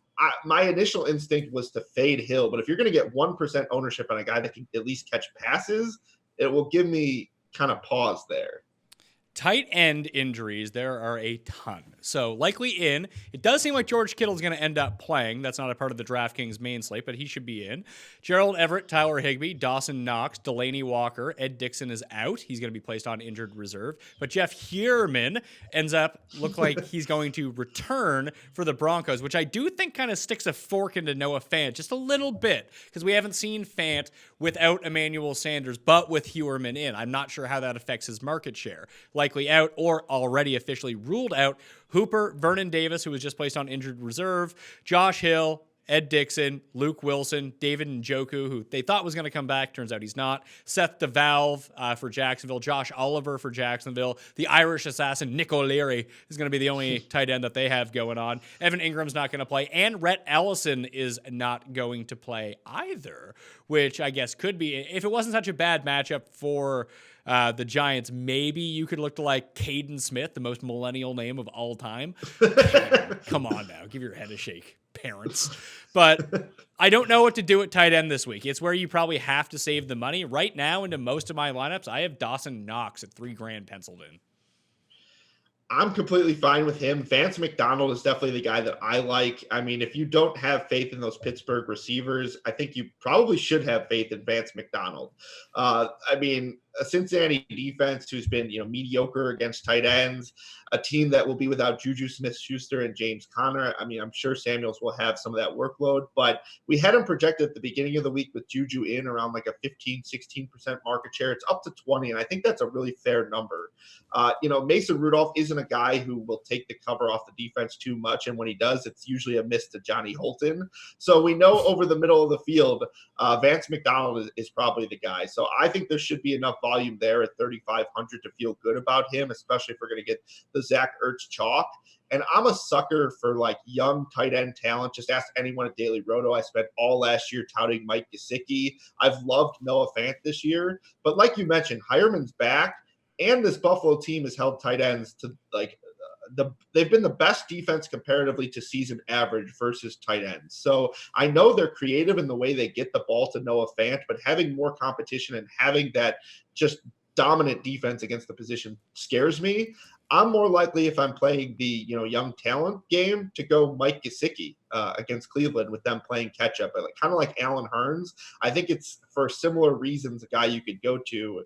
my initial instinct was to fade Hill, but if you're going to get 1% ownership on a guy that can at least catch passes, it will give me kind of pause there. Tight end injuries, there are a ton. So likely in. It does seem like George Kittle's going to end up playing. That's not a part of the DraftKings main slate, but he should be in. Gerald Everett, Tyler Higbee, Dawson Knox, Delaney Walker, Ed Dixon is out. He's going to be placed on injured reserve. But Jeff Heuerman look like he's going to return for the Broncos, which I do think kind of sticks a fork into Noah Fant just a little bit, because we haven't seen Fant without Emmanuel Sanders, but with Heuerman in. I'm not sure how that affects his market share. Likely out or already officially ruled out. Hooper, Vernon Davis, who was just placed on injured reserve, Josh Hill, Ed Dixon, Luke Wilson, David Njoku, who they thought was going to come back. Turns out he's not. Seth DeValve for Jacksonville. Josh Oliver for Jacksonville. The Irish assassin, Nick O'Leary, is going to be the only tight end that they have going on. Evan Ingram's not going to play. And Rhett Ellison is not going to play either, which I guess could be, if it wasn't such a bad matchup for the Giants, maybe you could look to like Caden Smith, the most millennial name of all time. Come on now, give your head a shake, parents. But I don't know what to do at tight end this week. It's where you probably have to save the money. Right now, into most of my lineups, I have Dawson Knox at $3,000 penciled in. I'm completely fine with him. Vance McDonald is definitely the guy that I like. I mean, if you don't have faith in those Pittsburgh receivers, I think you probably should have faith in Vance McDonald. I mean, a Cincinnati defense who's been, mediocre against tight ends, a team that will be without Juju Smith-Schuster and James Conner. I mean, I'm sure Samuels will have some of that workload, but we had him projected at the beginning of the week with Juju in around like a 15, 16% market share. It's up to 20, and I think that's a really fair number. Mason Rudolph isn't a guy who will take the cover off the defense too much, and when he does, it's usually a miss to Johnny Holton. So we know over the middle of the field, Vance McDonald is probably the guy. So I think there should be enough volume there at 3,500 to feel good about him, especially if we're going to get the Zach Ertz chalk. And I'm a sucker for like young tight end talent. Just ask anyone at Daily Roto. I spent all last year touting Mike Gesicki. I've loved Noah Fant this year. But like you mentioned, Hireman's back, and this Buffalo team has held tight ends to they've been the best defense comparatively to season average versus tight ends. So I know they're creative in the way they get the ball to Noah Fant, but having more competition and having that just dominant defense against the position scares me. I'm more likely, if I'm playing the young talent game, to go Mike Gesicki against Cleveland with them playing catch up, kind of like Allen Hurns. I think it's for similar reasons a guy you could go to.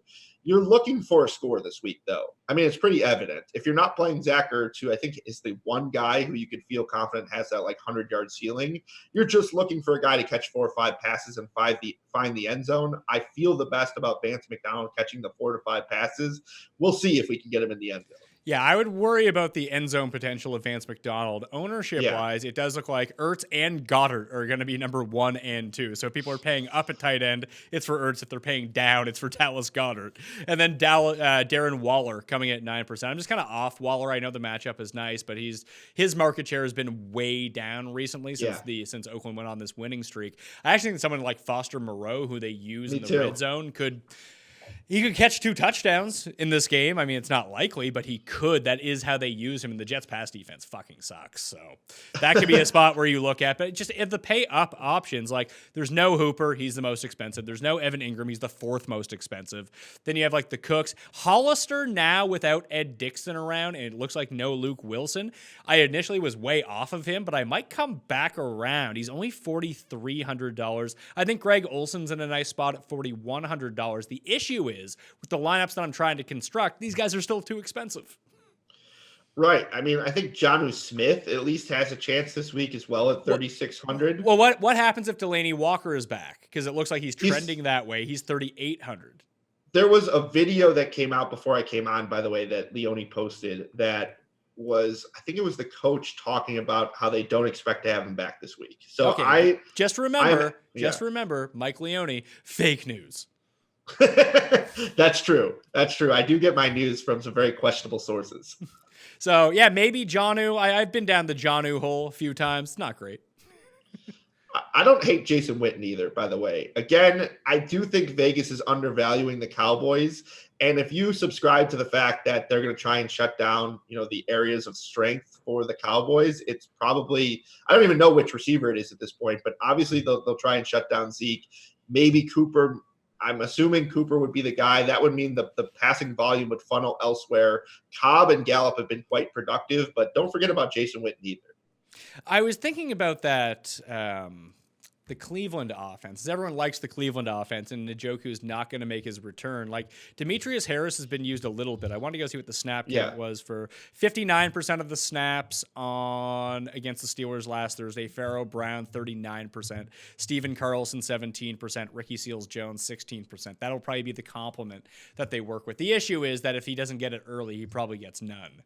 You're looking for a score this week, though. I mean, it's pretty evident. If you're not playing Zach Ertz, who I think is the one guy who you could feel confident has that 100-yard ceiling, you're just looking for a guy to catch 4 or 5 passes and find the end zone. I feel the best about Vance McDonald catching the 4 to 5 passes. We'll see if we can get him in the end zone. Yeah, I would worry about the end zone potential of Vance McDonald. Ownership-wise, It does look like Ertz and Goddard are going to be number 1 and 2. So if people are paying up at tight end, it's for Ertz. If they're paying down, it's for Dallas Goddard. And then Darren Waller coming at 9%. I'm just kind of off Waller. I know the matchup is nice, but his market share has been way down recently since Oakland went on this winning streak. I actually think someone like Foster Moreau, who they use in the red zone, he could catch 2 touchdowns in this game. I mean, it's not likely, but he could. That is how they use him, and the Jets' pass defense fucking sucks. So that could be a spot where you look at. But just if the pay-up options, there's no Hooper. He's the most expensive. There's no Evan Ingram. He's the 4th most expensive. Then you have, the Cooks. Hollister now without Ed Dixon around, and it looks like no Luke Wilson. I initially was way off of him, but I might come back around. He's only $4,300. I think Greg Olson's in a nice spot at $4,100. The issue is, with the lineups that I'm trying to construct, these guys are still too expensive. Right. I mean, I think Jonnu Smith at least has a chance this week as well at 3,600. Well, what happens if Delaney Walker is back? Because it looks like he's trending that way. He's 3,800. There was a video that came out before I came on, by the way, that Leone posted that was, I think it was the coach talking about how they don't expect to have him back this week. So okay, just remember, Mike Leone, fake news. That's true. I do get my news from some very questionable sources. So yeah, maybe Jonnu. I've been down the Jonnu hole a few times. It's not great. I don't hate Jason Witten either, by the way. Again, I do think Vegas is undervaluing the Cowboys. And if you subscribe to the fact that they're going to try and shut down, the areas of strength for the Cowboys, it's probably, I don't even know which receiver it is at this point, but obviously they'll try and shut down Zeke. Maybe Cooper. I'm assuming Cooper would be the guy. That would mean the passing volume would funnel elsewhere. Cobb and Gallup have been quite productive, but don't forget about Jason Witten either. I was thinking about that, the Cleveland offense. Everyone likes the Cleveland offense, and Njoku is not going to make his return. Demetrius Harris has been used a little bit. I want to go see what the snap count was for 59% of the snaps against the Steelers last Thursday. Pharaoh Brown, 39%. Steven Carlson, 17%. Ricky Seals-Jones, 16%. That'll probably be the complement that they work with. The issue is that if he doesn't get it early, he probably gets none.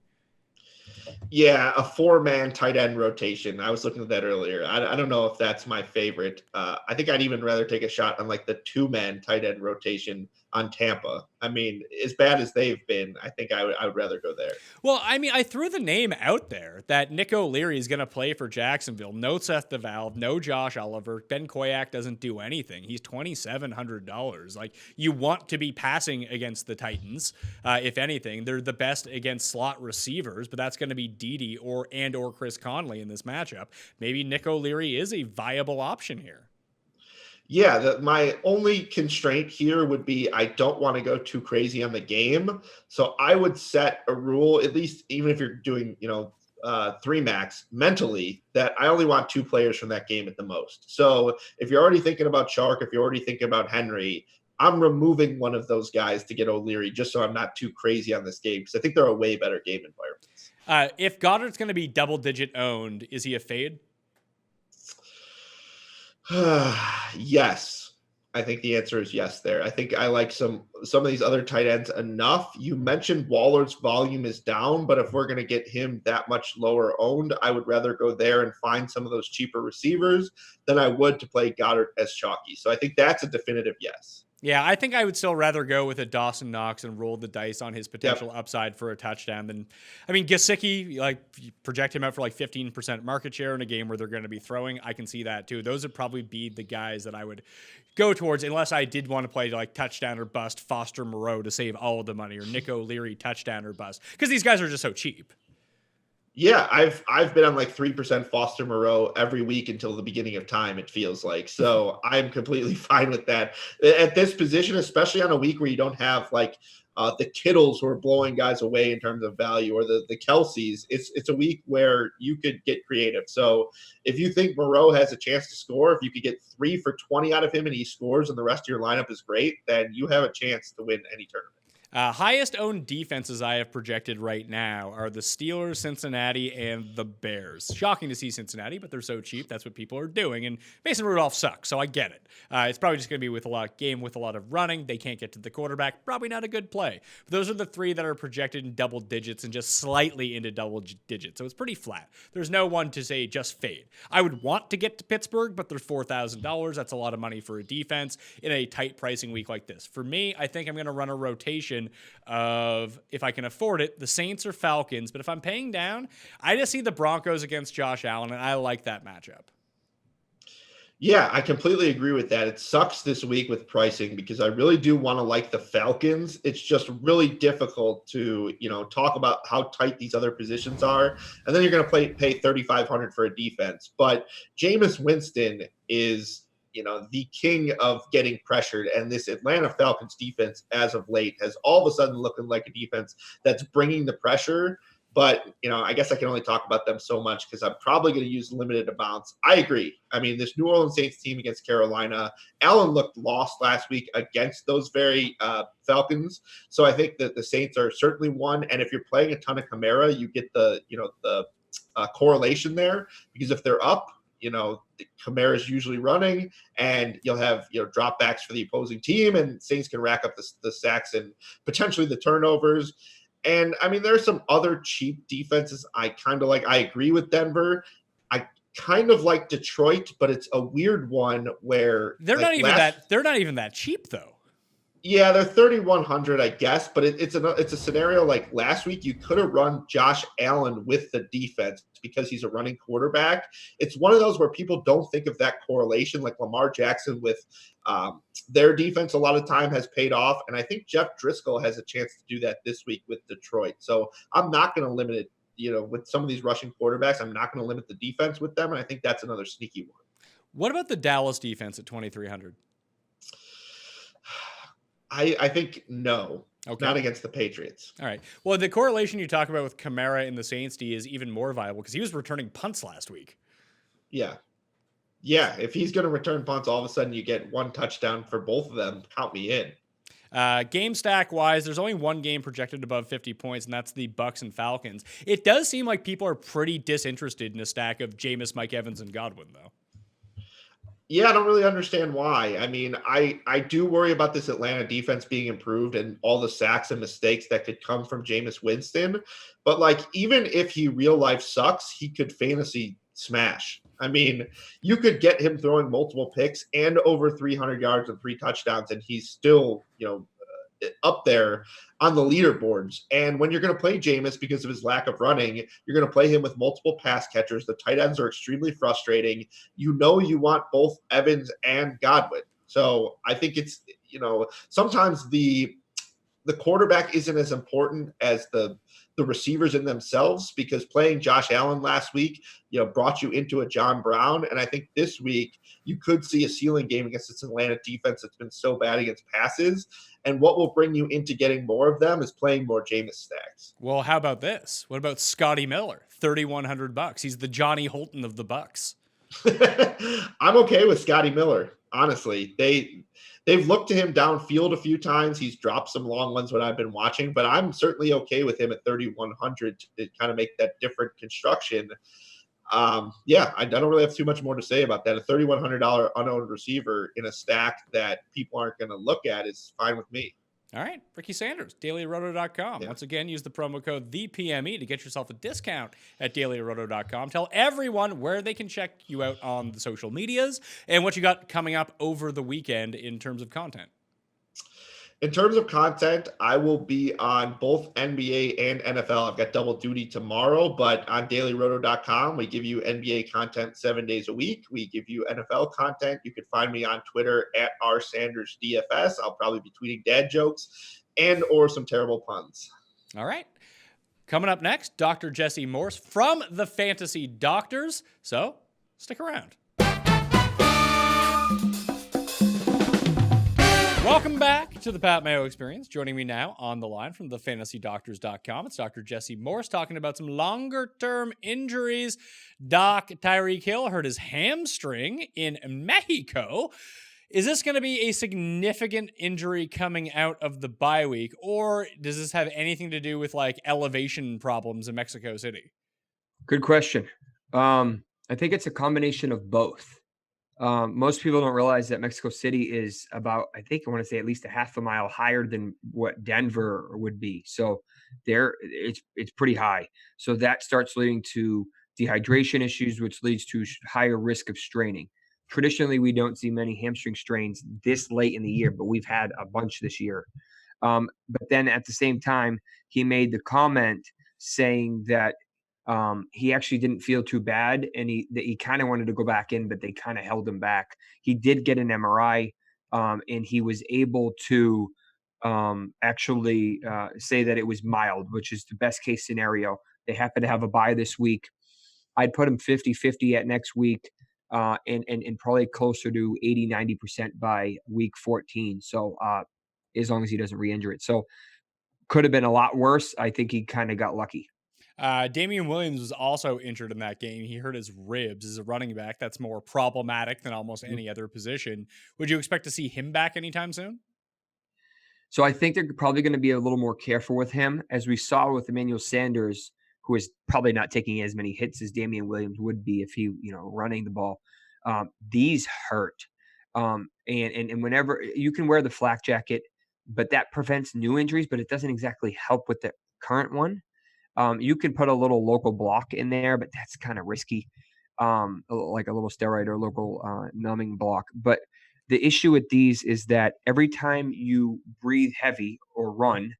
Yeah, a 4-man tight end rotation. I was looking at that earlier. I don't know if that's my favorite. I think I'd even rather take a shot on the 2-man tight end rotation on Tampa. I mean, as bad as they've been, I think I would rather go there. Well, I mean, I threw the name out there that Nick O'Leary is going to play for Jacksonville. No Seth DeValve, no Josh Oliver. Ben Koyak doesn't do anything. He's $2,700. You want to be passing against the Titans. If anything, they're the best against slot receivers, but that's going to be Dede or Chris Conley in this matchup. Maybe Nick O'Leary is a viable option here. Yeah, my only constraint here would be I don't want to go too crazy on the game. So I would set a rule, at least even if you're doing, three max mentally, that I only want two players from that game at the most. So if you're already thinking about Chark, if you're already thinking about Henry, I'm removing one of those guys to get O'Leary just so I'm not too crazy on this game because I think they're a way better game environments. If Goddard's going to be double-digit owned, is he a fade? Yes. I think the answer is yes there. I think I like some of these other tight ends enough. You mentioned Waller's volume is down, but if we're going to get him that much lower owned, I would rather go there and find some of those cheaper receivers than I would to play Goddard as chalky. So I think that's a definitive yes. Yeah, I think I would still rather go with a Dawson Knox and roll the dice on his potential upside for a touchdown than, Gesicki, you project him out for 15% market share in a game where they're going to be throwing. I can see that too. Those would probably be the guys that I would go towards unless I did want to play touchdown or bust Foster Moreau to save all of the money or Nick O'Leary touchdown or bust because these guys are just so cheap. Yeah, I've been on 3% Foster Moreau every week until the beginning of time, it feels like. So I'm completely fine with that. At this position, especially on a week where you don't have the Kittles who are blowing guys away in terms of value or the Kelseys, it's a week where you could get creative. So if you think Moreau has a chance to score, if you could get 3 for 20 out of him and he scores and the rest of your lineup is great, then you have a chance to win any tournament. Highest owned defenses I have projected right now are the Steelers, Cincinnati, and the Bears. Shocking to see Cincinnati, but they're so cheap. That's what people are doing. And Mason Rudolph sucks, so I get it. It's probably just going to be with a lot of running. They can't get to the quarterback. Probably not a good play. But those are the three that are projected in double digits and just slightly into double digits. So it's pretty flat. There's no one to say just fade. I would want to get to Pittsburgh, but they're $4,000. That's a lot of money for a defense in a tight pricing week like this. For me, I think I'm going to run a rotation of, if I can afford it, the Saints or Falcons. But if I'm paying down, I just see the Broncos against Josh Allen, and I like that matchup. Yeah, I completely agree with that. It sucks this week with pricing because I really do want to like the Falcons. It's just really difficult to, talk about how tight these other positions are. And then you're going to pay $3,500 for a defense. But Jameis Winston is the king of getting pressured. And this Atlanta Falcons defense as of late has all of a sudden looking like a defense that's bringing the pressure. But, I guess I can only talk about them so much because I'm probably going to use limited amounts. I agree. This New Orleans Saints team against Carolina, Allen looked lost last week against those very Falcons. So I think that the Saints are certainly one. And if you're playing a ton of Kamara, you get the correlation there because if they're up, Kamara is usually running and you'll have, drop backs for the opposing team and Saints can rack up the sacks and potentially the turnovers. And there are some other cheap defenses I kind of like. I agree with Denver. I kind of like Detroit, but it's a weird one where they're not even that cheap though. Yeah, they're 3,100, I guess, but it's a scenario like last week. You could have run Josh Allen with the defense because he's a running quarterback. It's one of those where people don't think of that correlation, like Lamar Jackson with their defense. A lot of time has paid off, and I think Jeff Driscoll has a chance to do that this week with Detroit. So I'm not going to limit it. With some of these rushing quarterbacks, I'm not going to limit the defense with them, and I think that's another sneaky one. What about the Dallas defense at 2,300? I think no. Okay. Not against the Patriots. All right. Well, the correlation you talk about with Kamara and the Saints D is even more viable because he was returning punts last week. Yeah. Yeah. If he's going to return punts, all of a sudden you get one touchdown for both of them. Count me in. Game stack wise, there's only one game projected above 50 points, and that's the Bucks and Falcons. It does seem like people are pretty disinterested in a stack of Jameis, Mike Evans, and Godwin, though. Yeah, I don't really understand why. I do worry about this Atlanta defense being improved and all the sacks and mistakes that could come from Jameis Winston. But even if he real life sucks, he could fantasy smash. You could get him throwing multiple picks and over 300 yards and 3 touchdowns, and he's still, up there on the leaderboards. And when you're going to play Jameis because of his lack of running, you're going to play him with multiple pass catchers. The tight ends are extremely frustrating. You want both Evans and Godwin. So I think it's, sometimes the quarterback isn't as important as the the receivers in themselves, because playing Josh Allen last week, brought you into a John Brown. And I think this week you could see a ceiling game against this Atlanta defense that's been so bad against passes. And what will bring you into getting more of them is playing more Jameis stacks. Well, how about this? What about Scotty Miller? $3,100. He's the Johnny Holton of the Bucks. I'm okay with Scotty Miller. Honestly, they've looked to him downfield a few times. He's dropped some long ones when I've been watching, but I'm certainly okay with him at 3,100 to kind of make that different construction. I don't really have too much more to say about that. A $3,100 unowned receiver in a stack that people aren't going to look at is fine with me. All right, Ricky Sanders, dailyroto.com. Once again, use the promo code ThePME to get yourself a discount at dailyroto.com. Tell everyone where they can check you out on the social medias and what you got coming up over the weekend in terms of content. In terms of content, I will be on both NBA and NFL. I've got double duty tomorrow, but on dailyroto.com, we give you NBA content 7 days a week. We give you NFL content. You can find me on Twitter at rsandersdfs. I'll probably be tweeting dad jokes and or some terrible puns. All right. Coming up next, Dr. Jesse Morse from the Fantasy Doctors. So stick around. Welcome back to the Pat Mayo Experience. Joining me now on the line from thefantasydoctors.com, it's Dr. Jesse Morse talking about some longer-term injuries. Doc, Tyreek Hill hurt his hamstring in Mexico. Is this going to be a significant injury coming out of the bye week, or does this have anything to do with like elevation problems in Mexico City? Good question. I think it's a combination of both. Most people don't realize that Mexico City is about, I want to say at least a half a mile higher than what Denver would be. So it's pretty high. So that starts leading to dehydration issues, which leads to higher risk of straining. Traditionally, we don't see many hamstring strains this late in the year, but we've had a bunch this year. But then at the same time, he made the comment saying that he actually didn't feel too bad, and he kind of wanted to go back in, but they kind of held him back. He did get an MRI, and he was able to actually say that it was mild, which is the best case scenario. They happen to have a bye this week. I'd put him 50-50 at next week, and probably closer to 80-90% by week 14. So as long as he doesn't re-injure it. So could have been a lot worse. I think he kind of got lucky. Damian Williams was also injured in that game. He hurt his ribs as a running back. That's more problematic than almost any other position. Would you expect to see him back anytime soon? So I think they're probably going to be a little more careful with him, as we saw with Emmanuel Sanders, who is probably not taking as many hits as Damian Williams would be if he, running the ball. These hurt. And whenever you can wear the flak jacket, but that prevents new injuries, but it doesn't exactly help with the current one. You can put a little local block in there, but that's kind of risky, like a little steroid or local numbing block. But the issue with these is that every time you breathe heavy or run,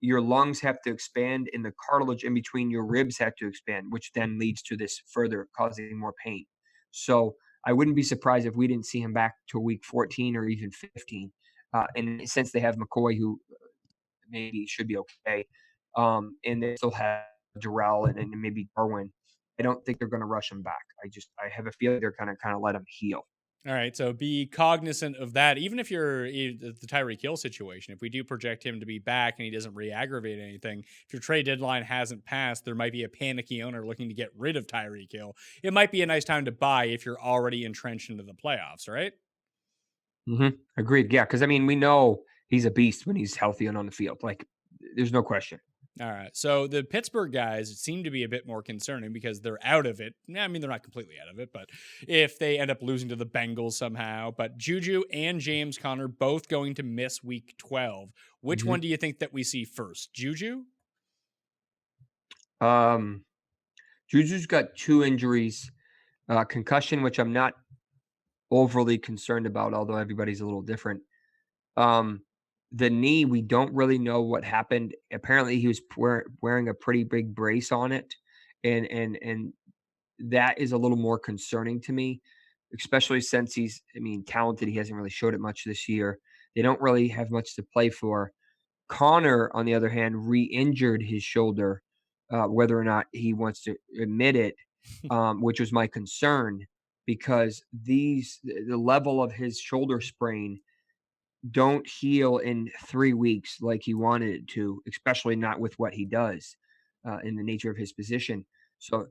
your lungs have to expand and the cartilage in between your ribs have to expand, which then leads to this further causing more pain. So I wouldn't be surprised if we didn't see him back to week 14 or even 15. And since they have McCoy, who maybe should be okay, and they still have Jarrell and maybe Darwin, I don't think they're going to rush him back. I have a feeling they're going to kind of let him heal. All right, so be cognizant of that. Even if you're the Tyreek Hill situation, if we do project him to be back and he doesn't re-aggravate anything, if your trade deadline hasn't passed, there might be a panicky owner looking to get rid of Tyreek Hill. It might be a nice time to buy if you're already entrenched into the playoffs, right? Mm-hmm. Agreed. Yeah, because, we know he's a beast when he's healthy and on the field. Like, there's no question. All right. So the Pittsburgh guys seem to be a bit more concerning because they're out of it. They're not completely out of it, but if they end up losing to the Bengals somehow, but Juju and James Conner both going to miss week 12. Which one do you think that we see first? Juju? Juju's got 2 injuries, concussion, which I'm not overly concerned about, although everybody's a little different. The knee, we don't really know what happened. Apparently, he was wearing a pretty big brace on it, and that is a little more concerning to me, especially since he's, talented. He hasn't really showed it much this year. They don't really have much to play for. Connor, on the other hand, re-injured his shoulder, whether or not he wants to admit it, which was my concern, because the level of his shoulder sprain don't heal in 3 weeks like he wanted it to, especially not with what he does in the nature of his position. So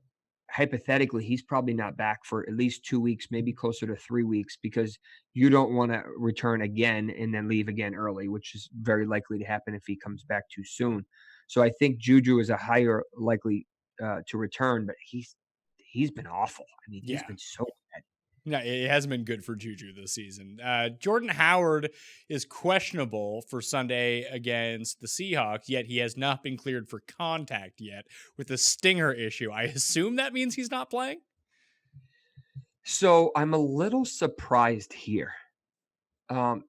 hypothetically, he's probably not back for at least 2 weeks, maybe closer to 3 weeks, because you don't want to return again and then leave again early, which is very likely to happen if he comes back too soon. So I think Juju is a higher likely to return, but he's been awful. I mean, he's Yeah. been so bad. No, it hasn't been good for Juju this season. Jordan Howard is questionable for Sunday against the Seahawks, yet he has not been cleared for contact yet with a stinger issue. I assume that means he's not playing? So I'm a little surprised here.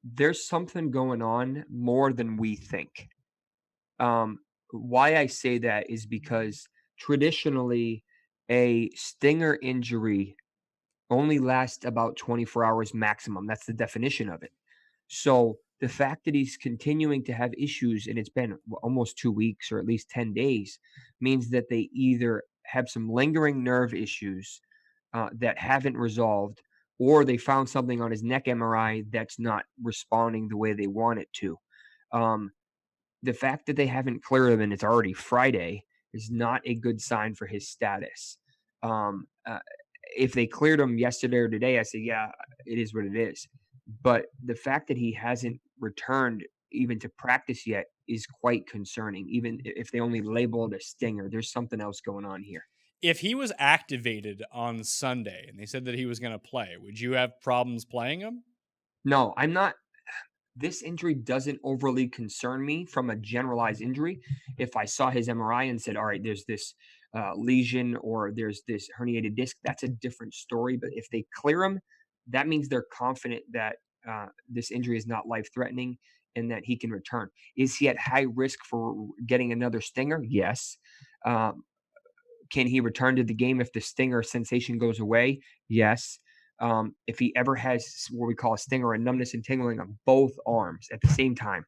There's something going on more than we think. Why I say that is because traditionally a stinger injury only lasts about 24 hours maximum. That's the definition of it. So the fact that he's continuing to have issues, and it's been almost 2 weeks or at least 10 days, means that they either have some lingering nerve issues that haven't resolved, or they found something on his neck MRI that's not responding the way they want it to. The fact that they haven't cleared him and it's already Friday is not a good sign for his status. If they cleared him yesterday or today, I say, yeah, it is what it is. But the fact that he hasn't returned even to practice yet is quite concerning. Even if they only label it a stinger, there's something else going on here. If he was activated on Sunday and they said that he was going to play, would you have problems playing him? No, I'm not. This injury doesn't overly concern me from a generalized injury. If I saw his MRI and said, all right, there's this lesion or there's this herniated disc, that's a different story. But if they clear him, that means they're confident that this injury is not life-threatening and that he can return. Is he at high risk for getting another stinger? Yes. Can he return to the game if the stinger sensation goes away? Yes. If he ever has what we call a stinger, a numbness and tingling on both arms at the same time,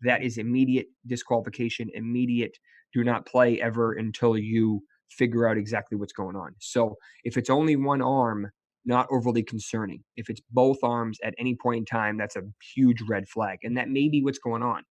that is immediate disqualification, immediate do not play ever until you figure out exactly what's going on. So if it's only one arm, not overly concerning. If it's both arms at any point in time, that's a huge red flag. And that may be what's going on.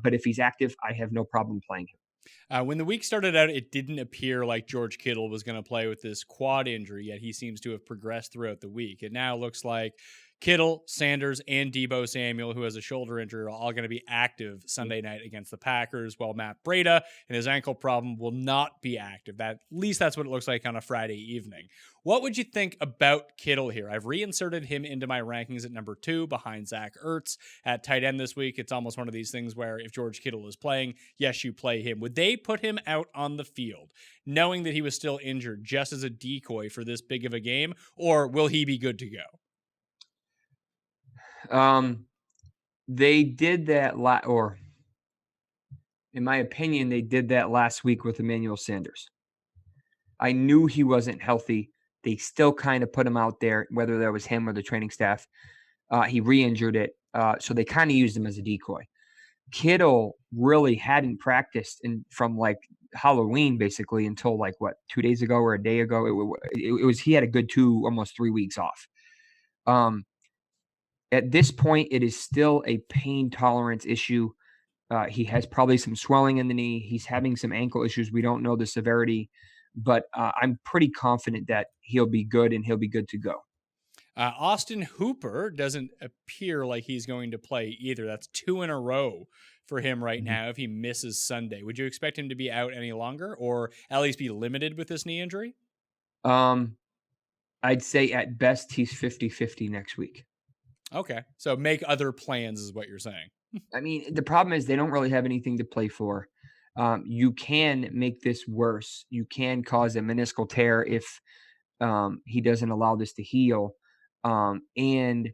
But if he's active, I have no problem playing him. When the week started out, it didn't appear like George Kittle was going to play with this quad injury, yet he seems to have progressed throughout the week. It now looks like Kittle, Sanders, and Deebo Samuel, who has a shoulder injury, are all going to be active Sunday night against the Packers, while Matt Breida and his ankle problem will not be active. At least that's what it looks like on a Friday evening. What would you think about Kittle here? I've reinserted him into my rankings at number 2 behind Zach Ertz at tight end this week. It's almost one of these things where if George Kittle is playing, yes, you play him. Would they put him out on the field knowing that he was still injured just as a decoy for this big of a game, or will he be good to go? They did that or in my opinion, they did that last week with Emmanuel Sanders. I knew he wasn't healthy. They still kind of put him out there, whether that was him or the training staff. He re-injured it. So they kind of used him as a decoy. Kittle really hadn't practiced from like Halloween basically until like 2 days ago or a day ago. It was he had a good almost 3 weeks off. At this point, it is still a pain tolerance issue. He has probably some swelling in the knee. He's having some ankle issues. We don't know the severity, but I'm pretty confident that he'll be good and he'll be good to go. Austin Hooper doesn't appear like he's going to play either. That's 2 in a row for him right now if he misses Sunday. Would you expect him to be out any longer or at least be limited with this knee injury? I'd say at best he's 50-50 next week. Okay. So make other plans is what you're saying. I mean, the problem is they don't really have anything to play for. You can make this worse. You can cause a meniscal tear if he doesn't allow this to heal. And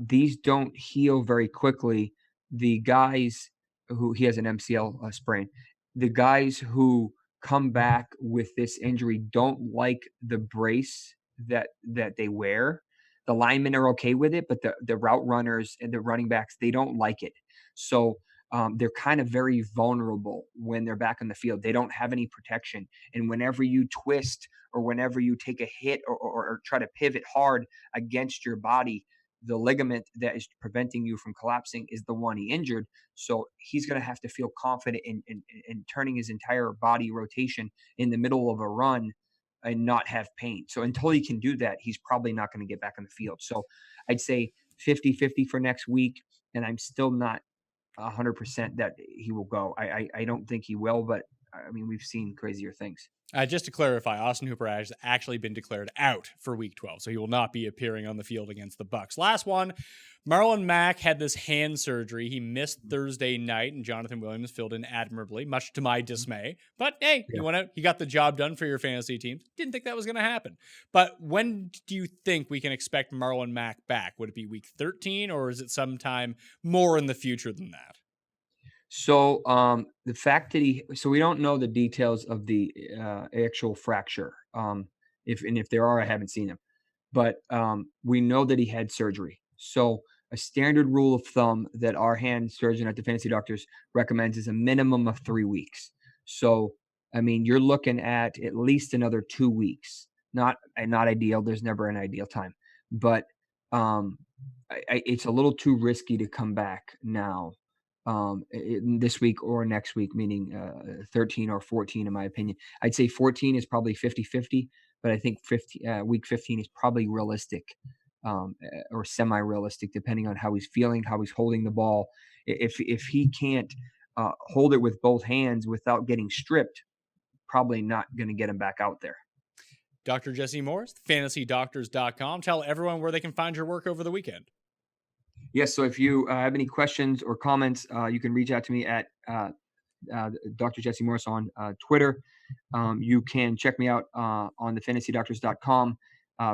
these don't heal very quickly. The guys who he has an MCL sprain, the guys who come back with this injury don't like the brace that they wear. The linemen are okay with it, but the route runners and the running backs, they don't like it. So they're kind of very vulnerable when they're back on the field. They don't have any protection. And whenever you twist or whenever you take a hit or try to pivot hard against your body, the ligament that is preventing you from collapsing is the one he injured. So he's going to have to feel confident in turning his entire body rotation in the middle of a run and not have pain. So until he can do that, he's probably not going to get back on the field. So I'd say 50-50 for next week. And I'm still not 100% that he will go. I don't think he will, but I mean, we've seen crazier things. Just to clarify, Austin Hooper has actually been declared out for Week 12, so he will not be appearing on the field against the Bucs. Last one, Marlon Mack had this hand surgery. He missed Thursday night, and Jonathan Williams filled in admirably, much to my dismay. But hey, he went out, he got the job done for your fantasy teams. Didn't think that was going to happen. But when do you think we can expect Marlon Mack back? Would it be Week 13, or is it sometime more in the future than that? So the fact that so we don't know the details of the actual fracture. If there are, I haven't seen them, but we know that he had surgery. So a standard rule of thumb that our hand surgeon at the Fantasy Doctors recommends is a minimum of 3 weeks. So, I mean, you're looking at least another 2 weeks. Not ideal. There's never an ideal time, but it's a little too risky to come back now. This week or next week, meaning 13 or 14, in my opinion. I'd say 14 is probably 50-50, but I think week 15 is probably realistic or semi-realistic, depending on how he's feeling, how he's holding the ball. If he can't hold it with both hands without getting stripped, probably not going to get him back out there. Dr. Jesse Morse, fantasydoctors.com. Tell everyone where they can find your work over the weekend. Yes, so if you have any questions or comments, you can reach out to me at Dr. Jesse Morse on Twitter. You can check me out on the fantasydoctors.com.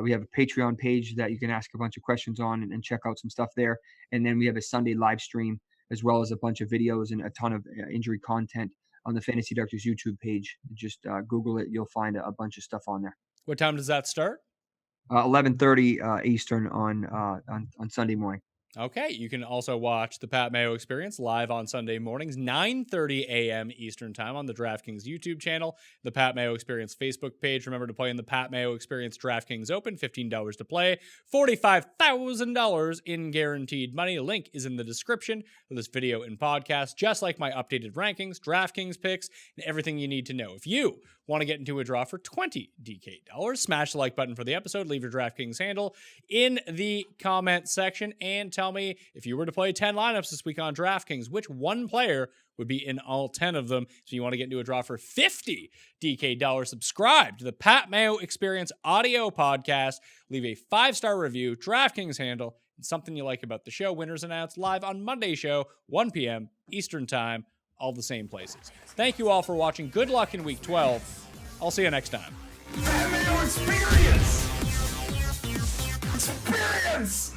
We have a Patreon page that you can ask a bunch of questions on and check out some stuff there. And then we have a Sunday live stream, as well as a bunch of videos and a ton of injury content on the Fantasy Doctors YouTube page. Just Google it. You'll find a bunch of stuff on there. What time does that start? 11:30 Eastern on Sunday morning. Okay, you can also watch the Pat Mayo Experience live on Sunday mornings, 9:30 a.m. Eastern Time on the DraftKings YouTube channel, the Pat Mayo Experience Facebook page. Remember to play in the Pat Mayo Experience DraftKings Open, $15 to play, $45,000 in guaranteed money. Link is in the description of this video and podcast, just like my updated rankings, DraftKings picks, and everything you need to know. If you want to get into a draw for $20 DK, smash the like button for the episode, leave your DraftKings handle in the comment section, and tell me, if you were to play 10 lineups this week on DraftKings, which one player would be in all 10 of them? So you want to get into a draw for $50 DK. Subscribe to the Pat Mayo Experience audio podcast, leave a 5-star review, DraftKings handle, and something you like about the show. Winners announced live on Monday show, 1 p.m. Eastern Time, all the same places. Thank you all for watching. Good luck in Week 12. I'll see you next time. Pat Mayo Experience! Experience!